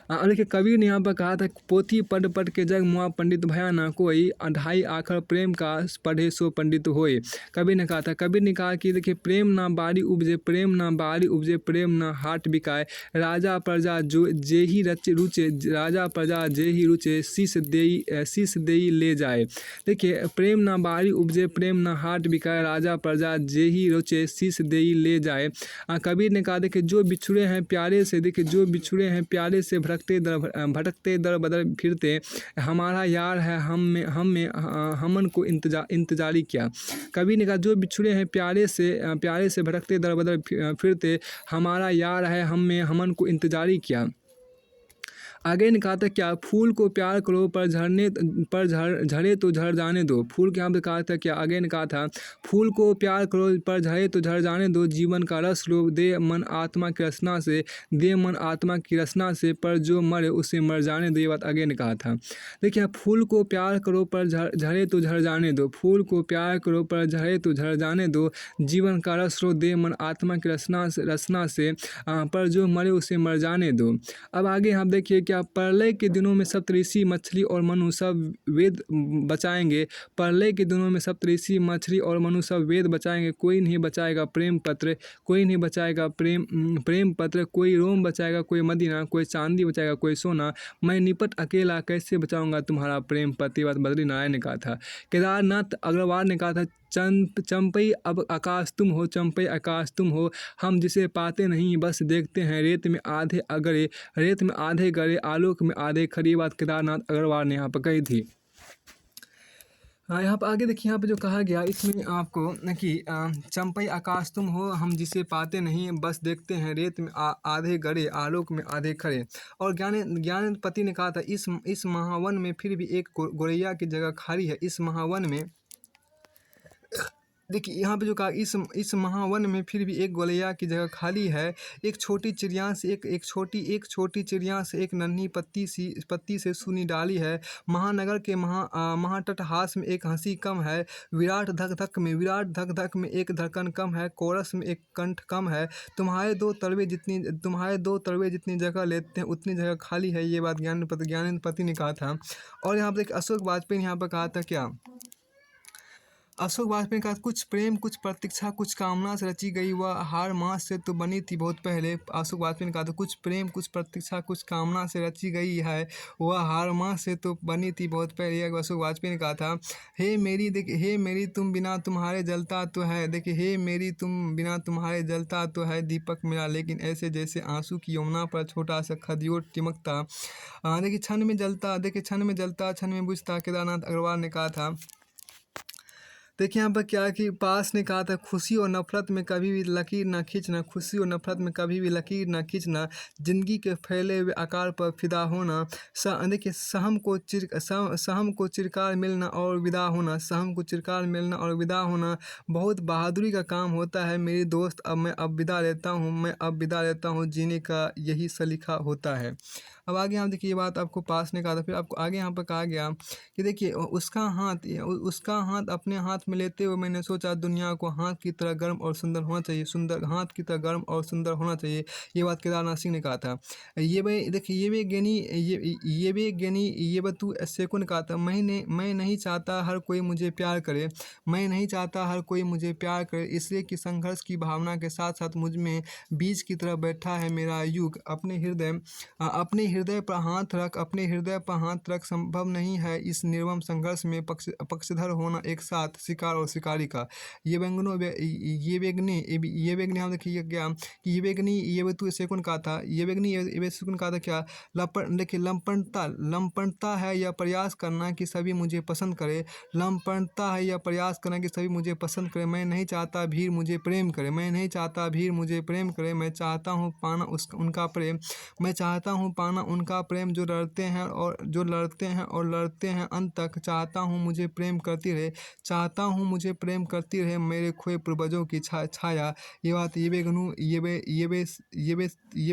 और देखिए कबीर ने यहाँ पर कहा था, पोथी पढ़ पढ़ के जग मुआ पंडित भया ना कोई, ढाई आखर प्रेम का पढ़े सो पंडित होए। कबीर ने कहा था, कबीर ने कहा कि देखिए प्रेम ना बारी उपजे, प्रेम ना बारी उपजे, प्रेम ना हाट बिकाए, राजा प्रजा जो जे ही रच रुचे, राजा प्रजा जे ही रुचे, शीस देई ले जाए। देखिए प्रेम ना बारी उपजे, प्रेम ना हाट बिकाए, राजा प्रजा जे ही रुचे, शीस देई ले जाए। कबीर ने कहा देखिए जो बिछुड़े हैं प्यारे से, देखिए जो बिछुड़े हैं प्यारे से, भटकते दर बदर फिरते, हमारा यार है हमन को इंतजारी क्या। कबीर ने कहा जो बिछुड़े हैं प्यारे से भटकते दर बदर फिरते, हमारा यार है हमन को इंतजारी क्या। आगे ने कहा था क्या, फूल को प्यार करो पर झड़े तो झड़ जाने दो। फूल के यहाँ पे कहा था क्या, आगे ने कहा था फूल को प्यार करो पर झड़े तो झड़ जाने दो, जीवन का रस लो दे मन आत्मा की रचना से, दे मन आत्मा की रचना से, पर जो मरे उसे मर जाने दो। ये बात आगे ने कहा था। देखिए फूल को प्यार करो पर झड़े तो झड़ जाने दो, फूल को प्यार करो पर झड़े तो झड़ जाने दो, जीवन का रस लो दे मन आत्मा की रचना से, पर जो मरे उसे मर जाने दो। अब आगे आप देखिए क्या, प्रलय के दिनों में सप्तऋषि मछली और मनु सब वेद बचाएंगे, प्रलय के दिनों में सप्तऋषि मछली और मनु सब वेद बचाएंगे, कोई नहीं बचाएगा प्रेम पत्र, कोई नहीं बचाएगा प्रेम पत्र, कोई रोम बचाएगा कोई मदीना, कोई चांदी बचाएगा कोई सोना, मैं निपट अकेला कैसे बचाऊंगा तुम्हारा प्रेम पत्र। ये बात बद्रीनारायण ने कहा था। केदारनाथ अग्रवाल ने कहा था, चंपई अब आकाश तुम हो, चंपई आकाश तुम हो, हम जिसे पाते नहीं बस देखते हैं, रेत में आधे गड़े आलोक में आधे खड़ी। बात केदारनाथ अग्रवाल ने यहाँ पर कही थी। हाँ यहाँ पर आगे देखिए, यहाँ पे जो कहा गया इसमें आपको कि चंपई आकाश तुम हो, हम जिसे पाते नहीं बस देखते हैं, रेत में आधे गड़े आलोक में आधे खड़े। और ज्ञानपति ने कहा था, इस महावन में फिर भी एक गोरैया की जगह खाली है। इस महावन में देखिए यहाँ पे जो कहा, इस महावन में फिर भी एक गोरैया की जगह खाली है, एक छोटी चिड़िया से एक छोटी चिड़िया से एक नन्ही पत्ती से सुनी डाली है, महानगर के महाटटहास में एक हंसी कम है, विराट धक धक में एक धड़कन कम है, कोरस में एक कंठ कम है, तुम्हारे दो तलवे जितनी जगह लेते हैं उतनी जगह खाली है। ये बात ज्ञानपति ने कहा था। और यहाँ पर एक अशोक वाजपेयी ने यहाँ पर कहा था क्या, अशोक वाजपेयी का, कुछ प्रेम कुछ प्रतीक्षा कुछ कामना से रची गई वह हार मास से तो बनी थी बहुत पहले। अशोक वाजपेयी ने कहा था, कुछ प्रेम कुछ प्रतीक्षा कुछ कामना से रची गई है वह हार मास से तो बनी थी बहुत पहले। अशोक वाजपेयी ने कहा था, हे मेरी तुम बिना तुम्हारे जलता तो है, देखिए हे मेरी तुम बिना तुम्हारे जलता तो है दीपक मेरा, लेकिन ऐसे जैसे आंसू की यमुना पर छोटा सा खदियोट टिमकता, देखिए क्षण में जलता क्षण में बुझता। केदारनाथ अग्रवाल ने कहा था। देखिए यहाँ पर क्या कि पास ने कहा था, खुशी और नफरत में कभी भी लकीर न खींचना, खुशी और नफरत में कभी भी लकीर न खींचना, जिंदगी के फैले हुए आकार पर फिदा होना, देखिए सहम को चिरकार मिलना और विदा होना, सहम को चिरकार मिलना और विदा होना बहुत बहादुरी का काम होता है मेरे दोस्त, मैं अब विदा लेता हूँ, जीने का यही सलीका होता है। अब आगे यहाँ देखिए, ये बात आपको पास ने कहा था। फिर आपको आगे यहाँ पर कहा गया कि देखिए उसका हाथ अपने हाथ में लेते हुए मैंने सोचा, दुनिया को हाथ की तरह गर्म और सुंदर होना चाहिए, हाथ की तरह गर्म और सुंदर होना चाहिए। ये बात केदारनाथ सिंह ने कहा था। ये भाई देखिए, ये बतू सेको ने कहा था, मैं नहीं चाहता हर कोई मुझे प्यार करे, इसलिए कि संघर्ष की भावना के साथ साथ मुझ में बीज की तरह बैठा है मेरा युग, अपने हृदय पर हाथ रख, संभव नहीं है इस निर्मम संघर्ष में पक्षधर होना एक साथ शिकार और शिकारी का। ये वेगनी हम देखिए क्या कि ये वेगनी ये बतू सेकुन कहा था, ये वेगनी ये सेकुन कहा था क्या, देखिए लंपटता है यह प्रयास करना कि सभी मुझे पसंद करे, मैं नहीं चाहता भीड़ मुझे प्रेम करे, मैं चाहता हूँ पाना उनका प्रेम, उनका प्रेम जो लड़ते हैं अंत तक, चाहता हूँ मुझे प्रेम करती रहे मेरे खोए पूर्वजों की छाया। ये बात ये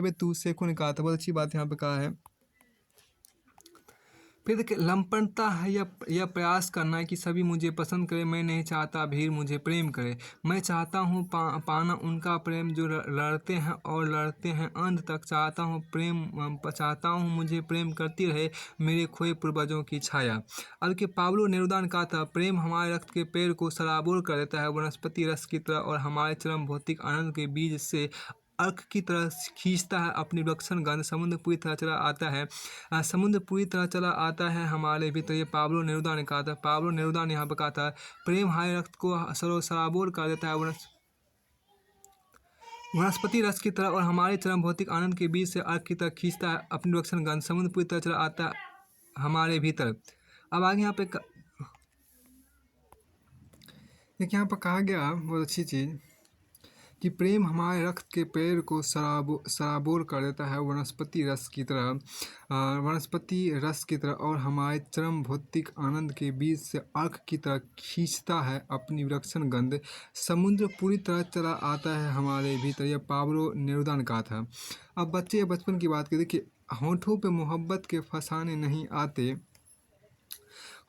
बे तू सेखों ने कहा था। बहुत अच्छी बात यहाँ पे कहा है। फिर देखिए लंपटता है यह प्रयास करना है कि सभी मुझे पसंद करें। मैं नहीं चाहता भीड़ मुझे प्रेम करे। मैं चाहता हूँ पाना उनका प्रेम जो लड़ते हैं और लड़ते हैं अंत तक। चाहता हूँ प्रेम चाहता हूँ मुझे प्रेम करती रहे मेरे खोए पूर्वजों की छाया। अब के पाब्लो नेरुदा ने कहा था, प्रेम हमारे रक्त के पेड़ को सराबोर कर देता है वनस्पति रस की तरह, और हमारे चरम भौतिक आनंद के बीज से अर्क की तरह खींचता है अपनी विलक्षण गंध। समुद्र पूरी तरह चला आता है समुद्र पूरी तरह चला आता है हमारे भीतर। ये पाब्लो नेरुदा ने कहा था। पाब्लो नेरुदा ने यहाँ पर कहा था, प्रेम हमारे रक्त को सराबोर कर देता है वनस्पति रस की तरह, और हमारे चरम भौतिक आनंद के बीच से अर्क की तरह खींचता है अपनी विलक्षण गंध। समुद्र पूरी तरह चला आता है हमारे भीतर। अब आगे यहाँ पे देखिए यहाँ पर कहा गया बहुत अच्छी चीज़ कि प्रेम हमारे रक्त के पेड़ को सराबोर कर देता है वनस्पति रस की तरह, और हमारे चरम भौतिक आनंद के बीच से अर्क की तरह खींचता है अपनी विलक्षण गंध। समुद्र पूरी तरह चला आता है हमारे भीतर। यह पाब्लो नेरुदा ने कहा था। अब बच्चे या बचपन की बात करें, देखिए होठों पे मोहब्बत के फसाने नहीं आते,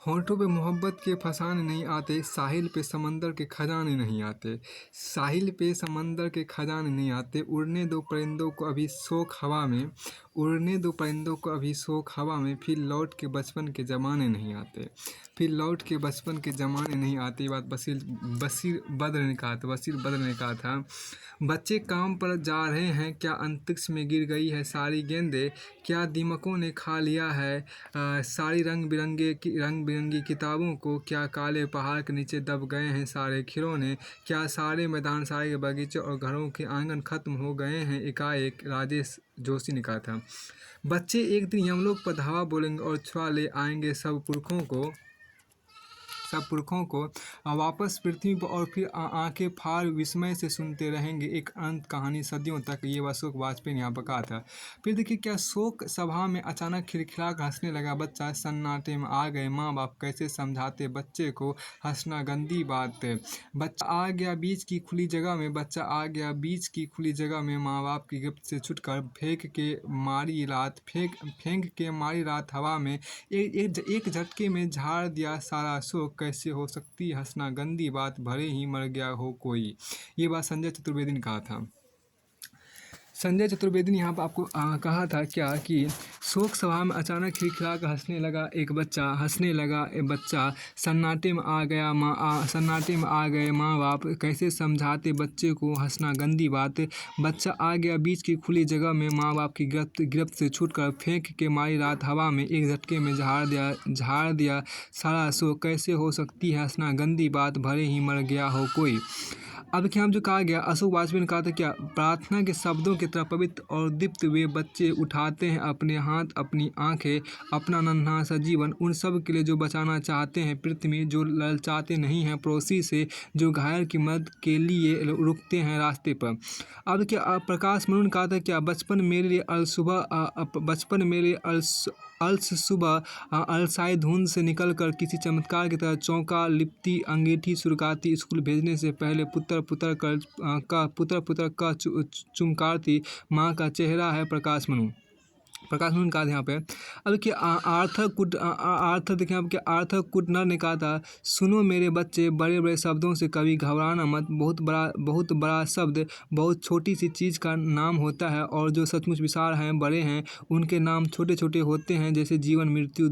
होठों पे मोहब्बत के फसाने नहीं आते, साहिल पे समंदर के खजाने नहीं आते, साहिल पे समंदर के खजाने नहीं आते। उड़ने दो परिंदों को अभी शौक हवा में, उड़ने दो परिंदों को अभी शौक हवा में, फिर लौट के बचपन के ज़माने नहीं आते, फिर लौट के बचपन के ज़माने नहीं आते। ये बात बशीर बद्र ने कहा था। बशीर बद्र ने कहा था, बच्चे काम पर जा रहे हैं, क्या अंतरिक्ष में गिर गई है सारी गेंदें, क्या दीमकों ने खा लिया है सारी रंग बिरंगी किताबों को, क्या काले पहाड़ के नीचे दब गए हैं सारे खिलौने, क्या सारे मैदान सारे के बगीचे और घरों के आंगन खत्म हो गए हैं एकाएक। राजेश जोशी ने कहा था, बच्चे एक दिन यमलोक पर धावा बोलेंगे और छुड़ा ले आएंगे सब पुरखों को वापस पृथ्वी पर, और फिर आंखें फाड़ विस्मय से सुनते रहेंगे एक अनंत कहानी सदियों तक। ये अशोक वाजपेयी ने यहाँ पर कहा था। फिर देखिए क्या शोक सभा में अचानक खिलखिला कर हंसने लगा बच्चा, सन्नाटे में आ गए माँ बाप कैसे समझाते बच्चे को हंसना गंदी बात। बच्चा आ गया बीच की खुली जगह में, बच्चा आ गया बीच की खुली जगह में, माँ बाप की गिरफ्त से छुटकर फेंक के मारी रात हवा में, एक झटके में झाड़ दिया सारा शोक। कैसे हो सकती हंसना गंदी बात, भले ही मर गया हो कोई। ये बात संजय चतुर्वेदी ने कहा था। संजय चतुर्वेदी ने यहाँ पर आपको कहा था क्या कि शोक सभा में अचानक खिलखिला कर हंसने लगा एक बच्चा, सन्नाटे में आ गए माँ बाप कैसे समझाते बच्चे को हंसना गंदी बात। बच्चा आ गया बीच की खुली जगह में, माँ बाप की गिरफ्त से छूटकर फेंक के मारी रात हवा में, एक झटके में झाड़ दिया सारा शोक। कैसे हो सकती है हंसना गंदी बात, भले ही मर गया हो कोई। अब क्या जो कहा गया, अशोक वाजपेयी ने कहा था क्या, प्रार्थना के शब्दों की तरह पवित्र और दीप्त वे बच्चे उठाते हैं अपने हाथ अपनी आंखें अपना नन्हा सा जीवन उन सब के लिए जो बचाना चाहते हैं पृथ्वी, जो ललचाते नहीं हैं पड़ोसी से, जो घायल की मदद के लिए रुकते हैं रास्ते पर। अब क्या प्रकाश मनु ने कहा था क्या, बचपन मेरे लिए अलस सुबह अलसाई धुंध से निकलकर किसी चमत्कार की तरह चौंका लिपटी अंगीठी सुरगाती, स्कूल भेजने से पहले पुत्र का चुमकारती माँ का चेहरा है। प्रकाश मनु ने कहा था यहाँ पे। अब देखिए आर्थर देखिए अब क्या, आर्थर कुटनर ने कहा था, सुनो मेरे बच्चे बड़े बड़े शब्दों से कभी घबराना मत, बहुत बड़ा शब्द बहुत छोटी सी चीज़ का नाम होता है, और जो सचमुच विशाल हैं बड़े हैं उनके नाम छोटे छोटे होते हैं, जैसे जीवन मृत्यु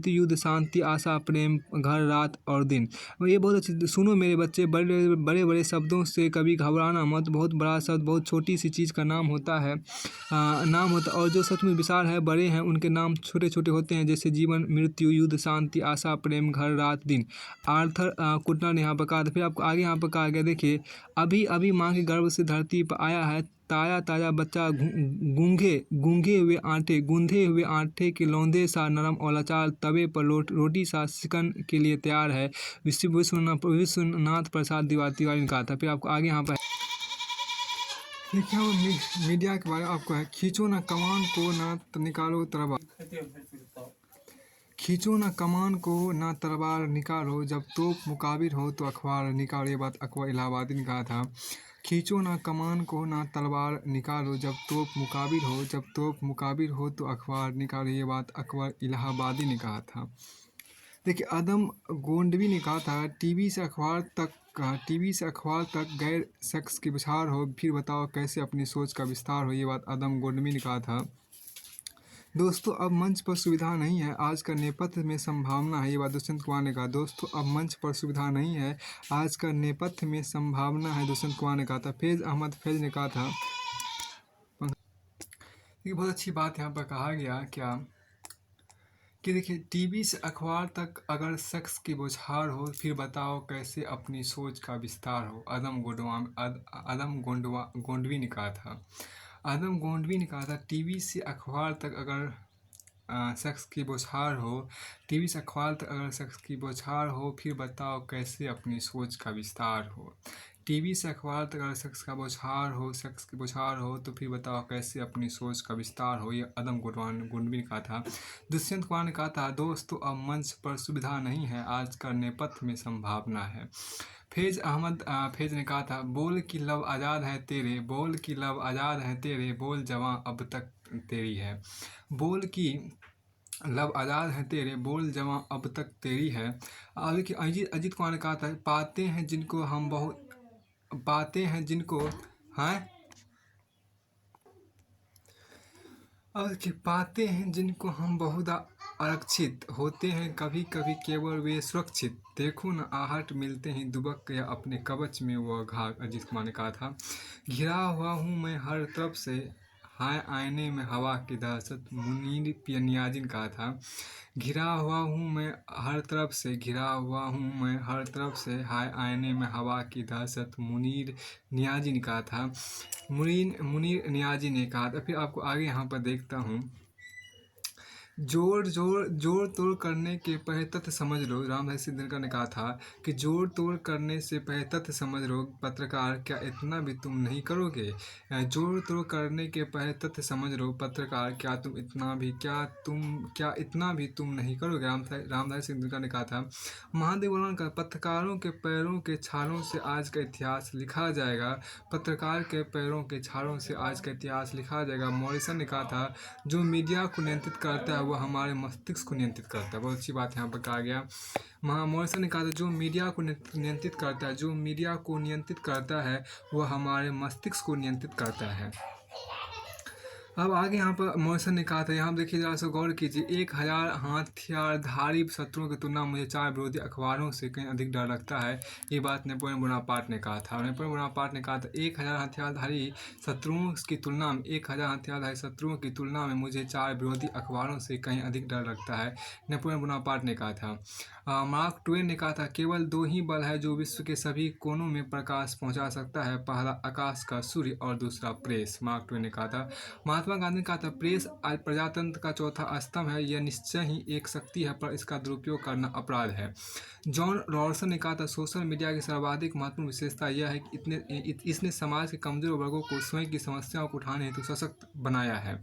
युद्ध शांति आशा प्रेम घर रात और दिन। ये बहुत अच्छी, सुनो मेरे बच्चे बड़े बड़े शब्दों से कभी घबराना मत, बहुत बड़ा शब्द बहुत छोटी सी चीज़ का नाम होता है और जो सच में विशाल है बड़े हैं उनके नाम छोटे छोटे होते हैं, जैसे जीवन मृत्यु युद्ध शांति आशा प्रेम घर रात दिन। आर्थर कुटनर ने यहाँ पर कहा था। फिर आपको आगे यहाँ पर कहा गया, देखिए अभी अभी माँ के गर्भ से धरती पर आया है ताजा बच्चा, गूंगे हुए आटे के लौंदे सा नरम और लाचार, तवे पर रोटी सा सिकन के लिए तैयार है। विश्वनाथ प्रसाद तिवारी ने कहा था। फिर आपको आगे यहाँ पर देखिए मीडिया के बारे में आपको है, खींचो ना कमान को ना निकालो तलवार, खींचो ना कमान को ना तलवार निकालो, जब तोप मुकाबिर हो तो अखबार निकालो। ये बात अकबर इलाहाबादी ने कहा था खींचो ना कमान को ना तलवार निकालो, जब तोप मुकाबिर हो, जब तोप मुकाबिर हो तो अखबार निकालो। ये बात अकबर इलाहाबादी ने कहा था। देखिए आदम गोंडवी ने कहा था, टीवी से अखबार तक गैर शख्स की बछार हो, फिर बताओ कैसे अपनी सोच का विस्तार हो। ये बात आदम गोंडवी ने कहा था। दोस्तों अब मंच पर सुविधा नहीं है, आज का नेपथ्य में संभावना है। ये बात दुष्यंत कुमार ने कहा। दोस्तों अब मंच पर सुविधा नहीं है, आज का नेपथ्य में संभावना है, दुष्यंत कुमार ने कहा था। फैज़ अहमद फैज़ ने कहा था। ये बहुत अच्छी बात यहाँ पर कहा गया क्या कि देखिए टीवी से अखबार तक अगर शख्स की बौछार हो, फिर बताओ कैसे अपनी सोच का विस्तार हो। गोंडवी ने कहा था। आदम गोंडवी ने कहा था टीवी से अखबार तक अगर शख्स की बौछार हो, टीवी से अखबार तक अगर शख्स की बौछार हो, फिर बताओ कैसे अपनी सोच का विस्तार हो। टीवी से अखबार तक अगर शख्स की बौछार हो तो फिर बताओ कैसे अपनी सोच का विस्तार हो। ये आदम गोंडवी ने कहा था। दुष्यंत कुमार ने कहा था, दोस्तों अब मंच पर सुविधा नहीं है, आज का नेपथ्य में संभावना है। फैज़ ने कहा था, बोल की लब आज़ाद है तेरे, बोल की लब आज़ाद है तेरे, बोल जवां अब तक तेरी है। बोल की लब आज़ाद है तेरे, बोल जवां अब तक तेरी है। और देखिए अजीत कुमार ने कहा था, पाते हैं जिनको हैं और कि पाते हैं जिनको हम बहुधा आरक्षित, होते हैं कभी कभी केवल वे सुरक्षित, देखो न आहट मिलते हैं दुबक या अपने कवच में वह घाघ। अजीत कुमार ने कहा था। घिरा हुआ हूँ मैं हर तरफ से, हाय आईने में हवा की दहशत, मुनीर नियाज़ी ने कहा था। घिरा हुआ हूँ मैं हर तरफ से, घिरा हुआ हूँ मैं हर तरफ से, हाय आईने में हवा की दहशत, मुनीर नियाज़ी ने कहा था। मुनीर नियाज़ी ने कहा था। फिर आपको आगे यहाँ पर देखता हूँ, जोड़ तोड़ करने के पहले तथ्य समझ लो। रामधारी सिंह दिनकर ने कहा था कि जोड़ तोड़ करने से पहले तथ्य समझ लो, पत्रकार क्या इतना भी तुम नहीं करोगे। जोड़ तोड़ करने के पहले तथ्य समझ लो, पत्रकार क्या इतना भी तुम नहीं करोगे। रामधारी सिंह दिनकर ने कहा था। महादेव वर्मा का, पत्रकारों के पैरों के छालों से आज का इतिहास लिखा जाएगा, पत्रकार के पैरों के छालों से आज का इतिहास लिखा जाएगा। मॉरिसन ने कहा था, जो मीडिया को नियंत्रित करता है वह हमारे मस्तिष्क को नियंत्रित करता है। बहुत अच्छी बात यहाँ पर कहा गया। मॉरिसन ने कहा था, जो मीडिया को नियंत्रित करता है वह हमारे मस्तिष्क को नियंत्रित करता है। अब आगे यहाँ पर मॉरिसन ने कहा था, यहाँ देखिए जरा सा गौर कीजिए, 1000 हथियारधारी शत्रुओं की तुलना में मुझे 4 विरोधी अखबारों से कहीं अधिक डर लगता है। ये बात नेपोलियन बोनापार्ट ने कहा था। नेपोलियन बोनापार्ट ने कहा था, 1000 हथियारधारी शत्रुओं की तुलना में मुझे 4 विरोधी अखबारों से कहीं अधिक डर लगता है। नेपोलियन बोनापार्ट ने कहा था। मार्क ट्वेन ने कहा था, केवल 2 ही बल है जो विश्व के सभी कोनों में प्रकाश पहुंचा सकता है, पहला आकाश का सूर्य और दूसरा प्रेस। मार्क ट्वेन ने कहा था। महात्मा गांधी ने कहा था, प्रेस आज प्रजातंत्र का चौथा स्तंभ है, यह निश्चय ही एक शक्ति है पर इसका दुरुपयोग करना अपराध है। जॉन रॉबर्टसन ने कहा था, सोशल मीडिया की सर्वाधिक महत्वपूर्ण विशेषता यह है कि इसने समाज के कमजोर वर्गों को स्वयं की समस्याओं को उठाने हेतु सशक्त बनाया है।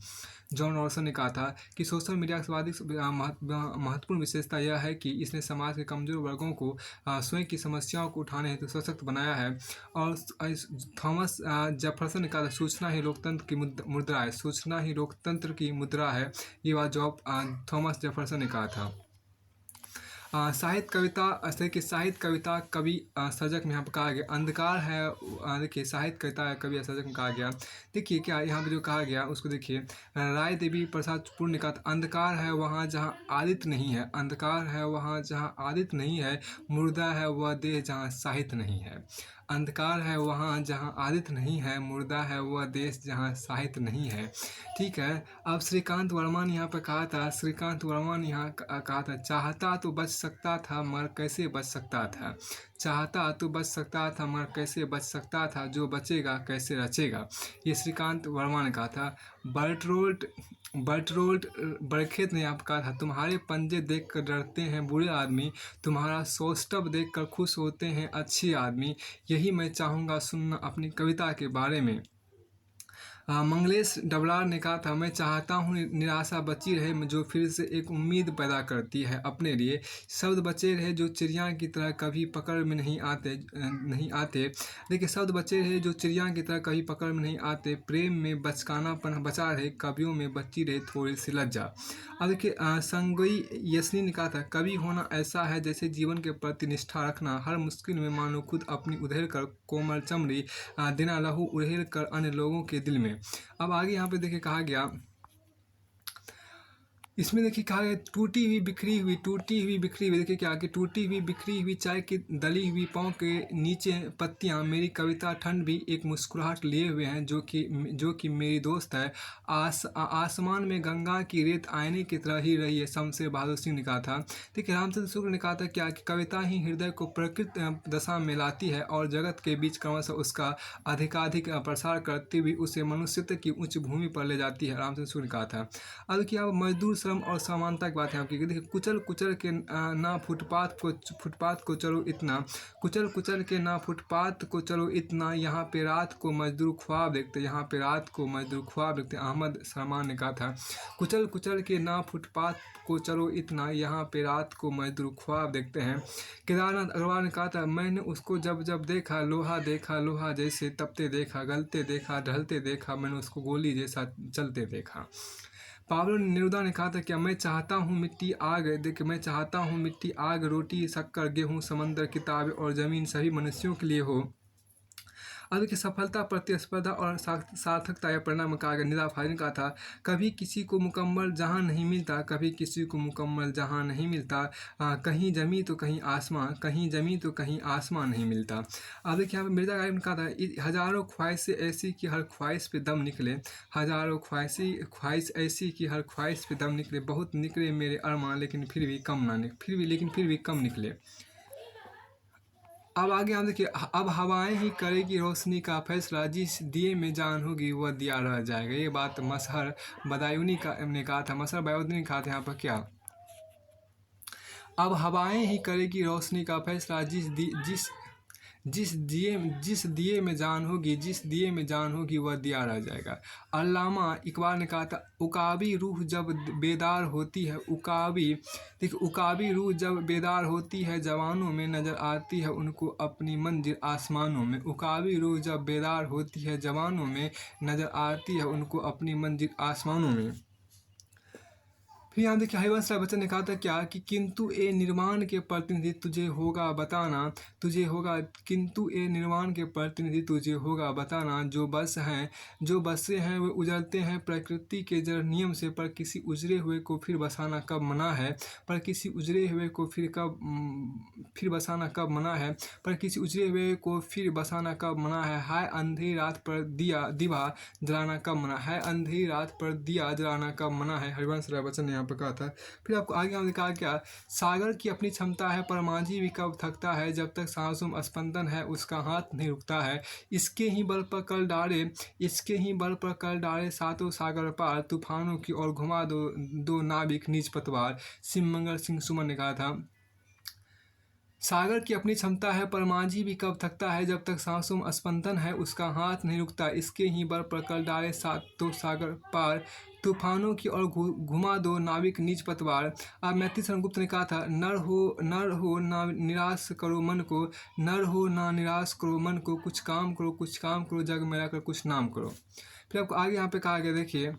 जॉन रॉबर्टसन ने कहा था कि सोशल मीडिया की सर्वाधिक महत्वपूर्ण विशेषता यह है कि इसने समाज के कमजोर वर्गों को स्वयं की समस्याओं को उठाने हेतु सशक्त बनाया है। और थॉमस जेफरसन ने कहा था, सूचना ही लोकतंत्र की मुद्रा है, सूचना ही लोकतंत्र की मुद्रा है। ये बात जो थॉमस जेफरसन ने कहा था। साहित्य कविता कवि सर्जक में यहाँ पर कहा गया, अंधकार है। देखिए साहित्य कविता कवि सर्जक में कहा गया। देखिए क्या यहाँ पे जो कहा गया उसको देखिए। राय देवी प्रसाद पूर्ण ने कहा था, अंधकार है वहाँ जहाँ आदित्य नहीं है, अंधकार है वहाँ जहाँ आदित्य नहीं है, मुर्दा है वह देह जहाँ साहित्य नहीं है। अंधकार है वहाँ जहाँ आदित्य नहीं है, मुर्दा है वह देश जहाँ साहित्य नहीं है। ठीक है। अब श्रीकांत वर्मा ने यहाँ पर कहा था, कहा था, चाहता तो बच सकता था मगर कैसे बच सकता था, चाहता तो बच सकता था मगर कैसे बच सकता था, जो बचेगा कैसे रचेगा। ये श्रीकांत वर्मा ने कहा था। बर्टरोल्ड बरखेत ने यहाँ पर कहा था, तुम्हारे पंजे देखकर डरते हैं बुरे आदमी, तुम्हारा सौष्ठव देखकर खुश होते हैं अच्छे आदमी, यही मैं चाहूँगा सुनना अपनी कविता के बारे में। मंगलेश डबलार ने कहा था, मैं चाहता हूँ निराशा बची रहे जो फिर से एक उम्मीद पैदा करती है अपने लिए। शब्द बचे रहे जो चिड़िया की तरह कभी पकड़ में नहीं आते। देखिए, शब्द बचे रहे जो चिड़िया की तरह कभी पकड़ में नहीं आते। प्रेम में बचकानापन बचा रहे, कवियों में बची रहे थोड़ी सी लज्जा। अब देखिए, संगई यसनी ने कहा था, कवि होना ऐसा है जैसे जीवन के प्रति निष्ठा रखना, हर मुश्किल में मानो खुद अपनी उधेड़ कर कोमल चमड़ी देना, लहू उड़ेल कर अन्य लोगों के दिल में। अब आगे यहाँ पे देखिए कहा गया, इसमें देखिए कहा गया, टूटी हुई बिखरी हुई देखिए क्या कि टूटी हुई बिखरी हुई चाय की दली हुई पाँव के नीचे पत्तियां, मेरी कविता ठंड भी एक मुस्कुराहट लिए हुए हैं जो कि मेरी दोस्त है। आसमान में गंगा की रेत आईने की तरह ही रही है, शमशेर बहादुर सिंह ने कहा था। देखिए, रामचंद्र शुक्ल ने कहा था क्या कि कविता ही हृदय को प्रकृत दशा में लाती है और जगत के बीच क्रमशः उसका अधिकाधिक प्रसार करती हुई उसे मनुष्यत्व की उच्च भूमि पर ले जाती है, रामचंद्र शुक्ल ने कहा था। अब देखिए, अब मजदूर श्रम और समानता की बात है आपकी। देखिए, कुचल कुचल के ना फुटपाथ को चलो इतना, कुचल कुचल के ना फुटपाथ को चलो इतना, यहाँ पे रात को मजदूर ख्वाब देखते, यहाँ पे रात को मजदूर ख्वाब देखते, अहमद सलमान ने कहा था। कुचल कुचल के ना फुटपाथ को चलो इतना, यहाँ पे रात को मजदूर ख्वाब देखते हैं। केदारनाथ अग्रवाल ने कहा था, मैंने उसको जब जब देखा लोहा जैसे तपते देखा, गलते देखा ढलते देखा, मैंने उसको गोली जैसा चलते देखा। पाब्लो नेरुदा ने कहा था, क्या मैं चाहता हूँ मिट्टी आग, देखिए मैं चाहता हूँ मिट्टी आग, रोटी शक्कर गेहूँ समंदर किताबें और ज़मीन सभी मनुष्यों के लिए हो। अब देखिए, सफलता प्रतिस्पर्धा और सार्थकता या परिणाम कहा गया। निदा फाजिल ने कहा था, कभी किसी को मुकम्मल जहां नहीं मिलता, कभी किसी को मुकम्मल जहां नहीं मिलता, कहीं जमी तो कहीं आसमां, कहीं जमी तो कहीं आसमां नहीं मिलता। अब देखिए, यहाँ पे मिर्जा गालिब ने कहा था, हजारों ख्वाहिशें ऐसी कि हर ख्वाहिश पे दम निकले, हजारों ख्वाहिश ऐसी कि हर ख्वाहिश पे दम निकले, बहुत निकले मेरे अरमान लेकिन फिर भी कम ना फिर भी कम निकले। अब आगे हम देखिए, अब हवाएं ही करेगी रोशनी का फैसला, जिस दिए में जान होगी वह दिया रह जाएगा। ये बात मसहर बदायूनी ने कहा था, मसहर बदायूनी ने कहा था यहाँ पर क्या, अब हवाएं ही करेगी रोशनी का फैसला, जिस दिए में जान होगी वह दिया रह जाएगा। अल्लामा इकबाल ने कहा था, उकाबी रूह जब बेदार होती है, उकाबी रूह जब बेदार होती है, जवानों में नजर आती है उनको अपनी मंजिल आसमानों में, उकाबी रूह जब बेदार होती है, जवानों में नजर आती है उनको अपनी मंजिल आसमानों में। फिर यहाँ देखिए, हरिवंश राय बच्चन ने कहा था क्या कि किंतु ए निर्वाण के प्रतिनिधि तुझे होगा बताना, किंतु ए निर्वाण के प्रतिनिधि तुझे होगा बताना, जो बसे हैं वे उजड़ते हैं प्रकृति के जड़ नियम से, पर किसी उजड़े हुए को फिर बसाना कब मना है, पर किसी उजड़े हुए को फिर बसाना कब मना है, पर किसी उजड़े हुए को फिर बसाना कब मना है, हाय अंधेरी रात पर दिवा जलाना कब मना है, अंधेरी रात पर दिया जलाना कब मना है, हरिवंश राय बच्चन ने यहाँ पर कहा था। फिर आपको आगे हमने कहा क्या, सागर की अपनी क्षमता है पर माझी भी कब थकता है, जब तक सांसों स्पंदन है उसका हाथ नहीं रुकता है, इसके ही बल पर कल डाले सातों सागर पार, तूफानों की ओर घुमा दो नाविक निज पतवार, सिमंगल सिंह सुमन ने कहा था। सागर की अपनी क्षमता है पर माझी भी कब थकता है, जब तक सांसों में स्पंदन है उसका हाथ नहीं रुकता, इसके ही बल पर कल डाले सातों सागर पार, तूफानों की ओर घुमा दो नाविक निज पतवार। अब मैथिली शरण गुप्त ने कहा था, नर हो ना निराश करो मन को, नर हो ना निराश करो मन को, कुछ काम करो जग में रहकर कुछ नाम करो। फिर आपको आगे यहाँ पे कहा गया, देखिए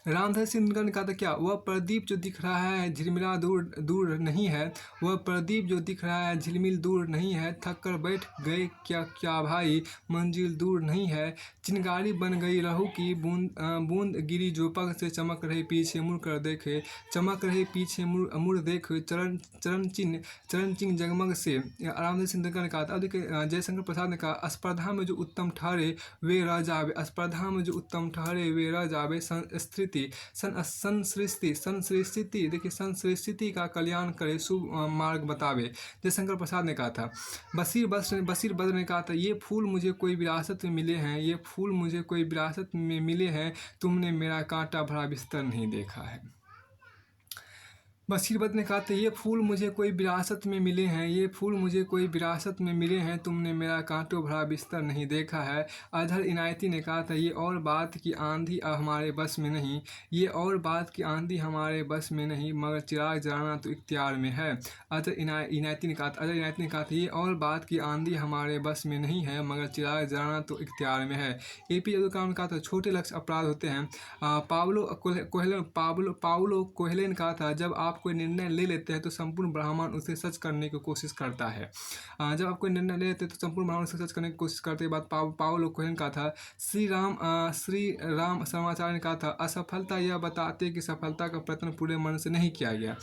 रामधर सिंह दिनकर ने कहा था क्या, वह प्रदीप जो दिख रहा है झिलमिला दूर नहीं है, वह प्रदीप जो दिख रहा है झिलमिल दूर नहीं है, थक कर बैठ गए क्या भाई मंजिल दूर नहीं है, चिंगारी बन गई लहू की बूंद गिरी जो पग से, चमक रहे पीछे मुड़ कर देखे, मुड़ देखे, चरण चिन्ह जगमग से, रामधर सिंह दिनकर ने कहा था। अब देखिए, जयशंकर प्रसाद ने कहा, स्पर्धा में जो उत्तम ठहरे वे रह जावे, स्पर्धा में जो उत्तम ठहरे वे रह जावे, संसृष्टि देखिए, संसृष्टि का कल्याण करे शुभ मार्ग बतावे, जयशंकर प्रसाद ने कहा था। बशीर बद्र ने कहा था, ये फूल मुझे कोई विरासत में मिले हैं, तुमने मेरा कांटा भरा बिस्तर नहीं देखा है। बशीरबद ने कहा था ये फूल मुझे कोई विरासत में मिले हैं, ये फूल मुझे कोई विरासत में मिले हैं, तुमने मेरा कांटों भरा बिस्तर नहीं देखा है। अजहर इनायती ने कहा था ये और बात की आंधी अब हमारे बस में नहीं, ये और बात की आंधी हमारे बस में नहीं, मगर चिराग जलाना तो इख्तियार में है। इनायती ने कहा था अजहर इनायती ने कहा था ये और बात की आंधी हमारे बस में नहीं है, मगर चिराग जलाना तो इख्तियार में है। APJ अब्दुल कलाम ने कहा था छोटे लक्ष्य अपराध होते हैं। पाउलो कोएल्हो ने कहा था जब आप कोई निर्णय ले लेते हैं तो संपूर्ण ब्रह्मांड उसे सच करने की कोशिश करता है। जब आप कोई निर्णय ले लेते हैं तो संपूर्ण ब्रह्मांड उसे सच करने की कोशिश करते हैं। बात पाउलो कोएल्हो ने कहा था। श्री राम समाचार ने कहा था असफलता यह बताते हैं कि सफलता का प्रयत्न पूरे मन से नहीं किया गया।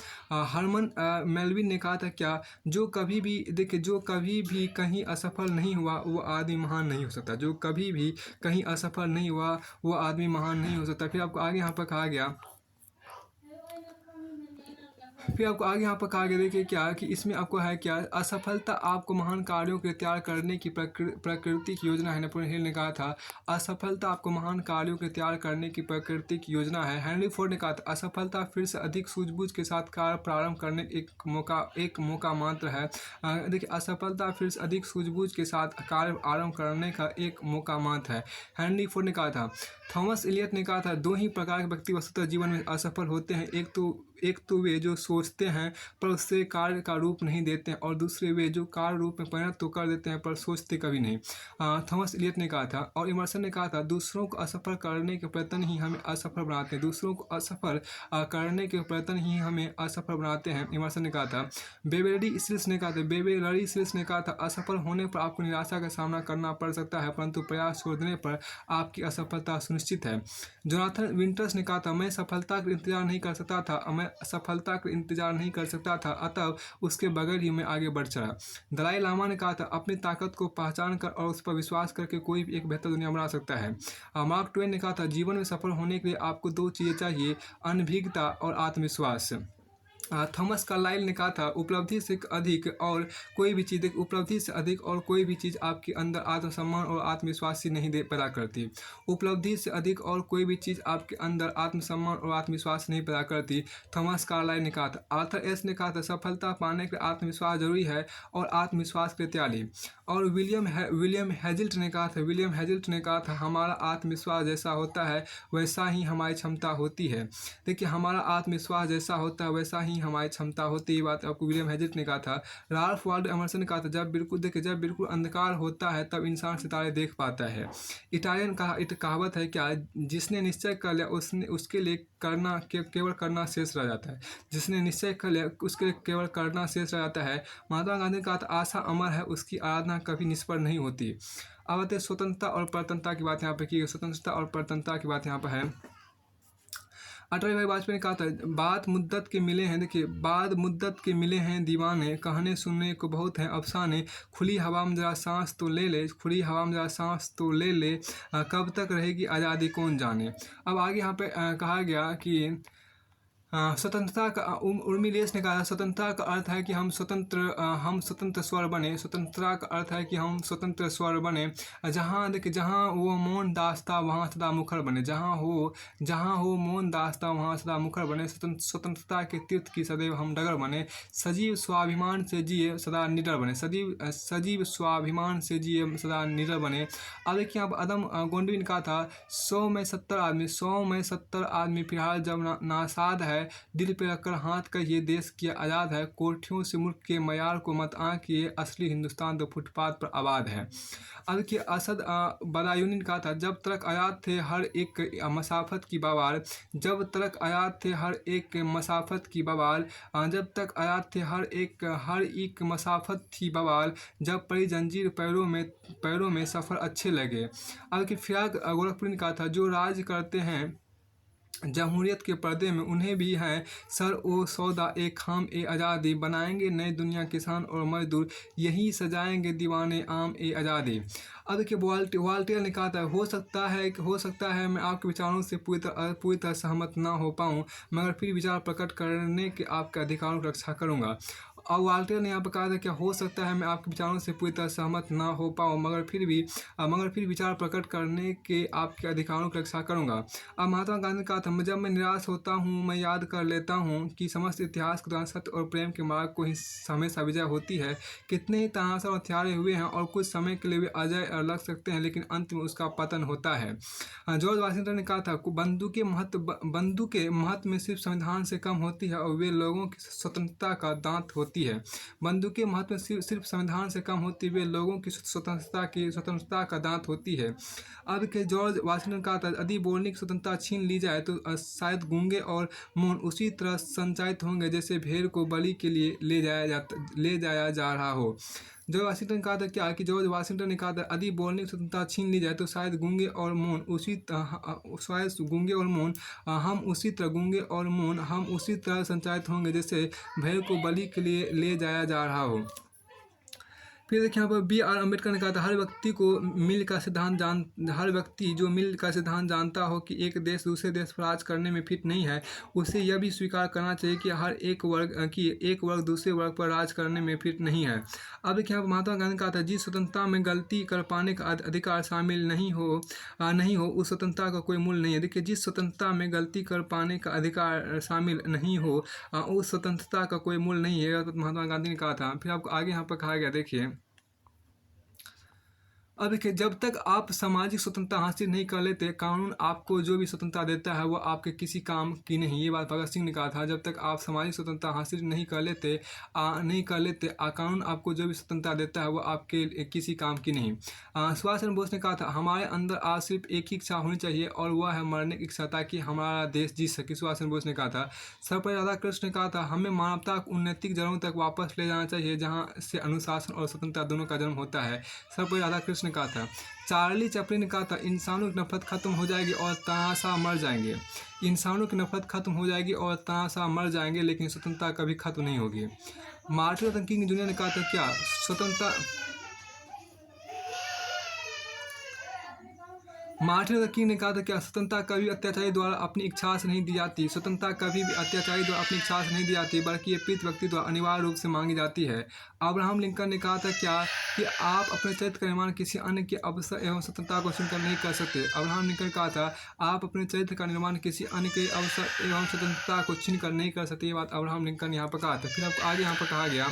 हरमन मेलविन ने कहा था क्या जो कभी भी देखिए जो कभी भी कहीं असफल नहीं हुआ वो आदमी महान नहीं हो सकता, जो कभी भी कहीं असफल नहीं हुआ वो आदमी महान नहीं हो सकता। फिर आपको आगे यहाँ पर कहा गया देखिए क्या कि इसमें आपको है क्या असफलता आपको महान कार्यों के तैयार करने की प्रकृति की योजना है। नेपोलियन हिल ने कहा था असफलता आपको महान कार्यों के तैयार करने की प्रकृति की योजना है। हेनरी फोर्ड ने कहा था असफलता फिर से अधिक सूझबूझ के साथ कार्य प्रारंभ करने एक मौका मात्र है। देखिए असफलता फिर से अधिक सूझबूझ के साथ कार्य आरंभ करने का एक मौका मात्र है, हेनरी फोर्ड ने कहा था। थॉमस एलियट ने कहा था दो ही प्रकार के व्यक्ति वस्तुतः जीवन में असफल होते हैं, एक तो वे जो सोचते हैं पर उससे कार्य का रूप नहीं देते हैं, और दूसरे वे जो कार्य रूप में परिणत तो कर देते हैं पर सोचते कभी नहीं। थॉमस एलियट ने कहा था। और इमर्सन ने कहा था दूसरों को असफल करने के प्रयत्न ही हमें असफल बनाते हैं, दूसरों को असफल करने के प्रयत्न ही हमें असफल बनाते हैं, इमर्सन ने कहा था। बेवेरली सिल्स ने कहा था असफल होने पर आपको निराशा का सामना करना पड़ सकता है, परंतु प्रयास छोड़ देने पर आपकी असफलता सुनिश्चित है। जोनाथन विंटर्स ने कहा था मैं सफलता का इंतजार नहीं कर सकता था, अतः उसके बगैर ही मैं आगे बढ़ चला। दलाई लामा ने कहा था अपनी ताकत को पहचान कर और उस पर विश्वास करके कोई भी एक बेहतर दुनिया बना सकता है। मार्क ट्वेन ने कहा था जीवन में सफल होने के लिए आपको दो चीज़ें चाहिए, अनभिज्ञता और आत्मविश्वास। थॉमस कार्लाइल ने कहा था उपलब्धि से अधिक और कोई भी चीज़ आपके अंदर आत्मसम्मान और आत्मविश्वास से नहीं पैदा करती। उपलब्धि से अधिक और कोई भी चीज़ आपके अंदर आत्मसम्मान और आत्मविश्वास नहीं पैदा करती, थॉमस कार्लाइल ने कहा था। आर्थर एस ने कहा था सफलता पाने के लिए आत्मविश्वास जरूरी है और आत्मविश्वास के लिए त्यागी। और विलियम हेजिल्ट ने कहा था हमारा आत्मविश्वास जैसा होता है वैसा ही हमारी क्षमता होती है। देखिए हमारा आत्मविश्वास जैसा होता है वैसा ही हमारी क्षमता होती है, बात आपको विलियम हेजिल्ट ने कहा था। राल्फ वाल्डो एमर्सन ने कहा था जब बिल्कुल अंधकार होता है तब इंसान सितारे देख पाता है। इटालियन कहावत है क्या जिसने निश्चय कर लिया उसके लिए केवल करना शेष रह जाता है, जिसने निश्चय कर लिया उसके लिए केवल करना शेष रह जाता है। महात्मा गांधी ने कहा था आशा अमर है उसकी आराधना कभी निष्फल नहीं होती। अब आते स्वतंत्रता और परतंत्रता की बात यहाँ पे की गई। स्वतंत्रता और परतंत्रता की बात यहाँ पर है। अटल बिहारी वाजपेयी ने कहा था बाद मुद्दत के मिले हैं दीवाने, कहने सुनने को बहुत हैं अफसाने, खुली हवा में जरा सांस तो ले ले, कब तक रहेगी आज़ादी कौन जाने। अब आगे यहाँ पे कहा गया कि स्वतंत्रता का उर्मिलेश ने कहा स्वतंत्रता का अर्थ है कि हम स्वतंत्र स्वर बने। स्वतंत्रता का अर्थ है कि हम स्वतंत्र स्वर बने। जहाँ वो मौन दास था वहाँ सदा मुखर बने, जहाँ हो मौन दास था वहाँ सदा मुखर बने। स्वतंत्रता के तीर्थ की सदैव हम डगर बने, सजीव स्वाभिमान से जिए सदा निडर बने, सजीव स्वाभिमान से जिए सदा निडर बने। अब देखिए अब अदम गोंडवी ने कहा था 100 में 70 आदमी फिलहाल जब नासाद है, दिल पे रखकर हाथ का ये देश किया आज़ाद है, कोठियों से मुल्क के मयार को मत आंकिए, असली हिंदुस्तान तो फुटपाथ पर आबाद है। अब कि असद बदायूनी ने कहा था जब तक आयात थे हर एक मसाफत की बवाल, जब तक आयात थे हर एक मसाफत की बवाल, जब तक आयात थे हर एक मसाफत थी बवाल, जब पड़ी जंजीर पैरों में सफ़र अच्छे लगे। अब कि फिराक गोरखपुरी ने कहा था जो राज करते हैं जमहूरियत के पर्दे में उन्हें भी है सर ओ सौदा ए खाम ए आज़ादी, बनाएंगे नई दुनिया किसान और मजदूर, यही सजाएंगे दीवाने आम ए आज़ादी। अब देखिए वॉल्टेयर ने कहा था हो सकता है मैं आपके विचारों से पूरी तरह सहमत ना हो पाऊँ, मगर फिर विचार प्रकट करने के आपके अधिकारों की रक्षा करूँगा। और वाल्टर ने यहाँ पर कहा था क्या हो सकता है मैं आपके विचारों से पूरी तरह सहमत ना हो पाऊँ, मगर फिर विचार प्रकट करने के आपके अधिकारों की रक्षा करूँगा। अब महात्मा गांधी ने कहा था जब मैं निराश होता हूँ मैं याद कर लेता हूँ कि समस्त इतिहास के दौरान सत्य और प्रेम के मार्ग को ही हमेशा विजय होती है। कितने ही तानाशाह और हत्यारे हुए हैं और कुछ समय के लिए वे अजय लग सकते हैं, लेकिन अंत में उसका पतन होता है। जॉर्ज वाशिंगटन ने कहा था बंदूक के महत्व में सिर्फ संविधान से कम होती है और वे लोगों की स्वतंत्रता का दांत होती है। बंदूक के महत्व में सिर्फ संविधान से कम होती है, वे लोगों की स्वतंत्रता का दांत होती है। अब के जॉर्ज वाशिंगटन का था यदि बोलने की स्वतंत्रता छीन ली जाए तो शायद गूंगे और मौन उसी तरह संचालित होंगे जैसे भेड़ को बलि के लिए ले जाया जा रहा हो। जॉर्ज वाशिंगटन कहा था क्या कि जॉर्ज वाशिंगटन ने कहा था यदि बोलने की स्वतंत्रता छीन ली जाए तो शायद गूंगे और मौन हम उसी तरह संचालित होंगे जैसे भेड़ को बलि के लिए ले जाया जा रहा हो। फिर देखिए यहाँ पर B.R. अम्बेडकर ने कहा था हर व्यक्ति जो मिल का सिद्धांत जानता हो कि एक देश दूसरे देश पर राज करने में फिट नहीं है, उसे यह भी स्वीकार करना चाहिए कि एक वर्ग दूसरे वर्ग पर राज करने में फिट नहीं है। अब देखिए यहाँ पर महात्मा गांधी ने कहा था जिस स्वतंत्रता में गलती कर पाने का अधिकार शामिल नहीं हो उस स्वतंत्रता का कोई मूल्य नहीं है। देखिए जिस स्वतंत्रता में गलती कर पाने का अधिकार शामिल नहीं हो उस स्वतंत्रता का कोई मूल्य नहीं है, महात्मा गांधी ने कहा था। फिर आपको आगे यहाँ पर कहा गया देखिए अब देखिए जब तक आप सामाजिक स्वतंत्रता हासिल नहीं कर लेते कानून आपको जो भी स्वतंत्रता देता है वो आपके किसी काम की नहीं। ये बात भगत सिंह ने कहा था जब तक आप सामाजिक स्वतंत्रता हासिल नहीं कर लेते कानून आपको जो भी स्वतंत्रता देता है वो आपके किसी काम की नहीं। सुभाष चंद्र बोस ने कहा था हमारे अंदर आज सिर्फ एक ही इच्छा होनी चाहिए और वह है मरने की इच्छा ताकि हमारा देश जी सके। सुभाष चंद्र बोस ने कहा था। सर्वपल्ली राधाकृष्ण ने कहा था हमें मानवता को उन्नतिक जड़ों तक वापस ले जाना चाहिए जहाँ से अनुशासन और स्वतंत्रता दोनों का जन्म होता है। सर्वपल्ली राधाकृष्ण ने कहा था। चार्ली चैपलिन ने कहा था इंसानों की नफरत खत्म हो जाएगी और तनाशाह मर जाएंगे। इंसानों की नफरत खत्म हो जाएगी और तनाशाह मर जाएंगे लेकिन स्वतंत्रता कभी खत्म नहीं होगी। मार्टिन लूथर किंग जूनियर ने कहा था क्या मार्टिन लूथर किंग ने कहा था क्या स्वतंत्रता कभी अत्याचारी द्वारा अपनी इच्छा से नहीं दी जाती। स्वतंत्रता कभी भी अत्याचारी द्वारा अपनी इच्छा से नहीं दी जाती बल्कि ये पीड़ित व्यक्ति द्वारा अनिवार्य रूप से मांगी जाती है। अब्राहम लिंकन ने कहा था क्या कि आप अपने चरित्र का निर्माण किसी अन्य के अवसर एवं स्वतंत्रता को चुनकर नहीं कर सकते। अब्राहम लिंकन कहा था आप अपने चरित्र का निर्माण किसी अन्य के अवसर एवं स्वतंत्रता को छीन कर नहीं कर सकते। ये बात अब्राहम लिंकन यहाँ पर कहा था। फिर आपको आगे यहाँ पर कहा गया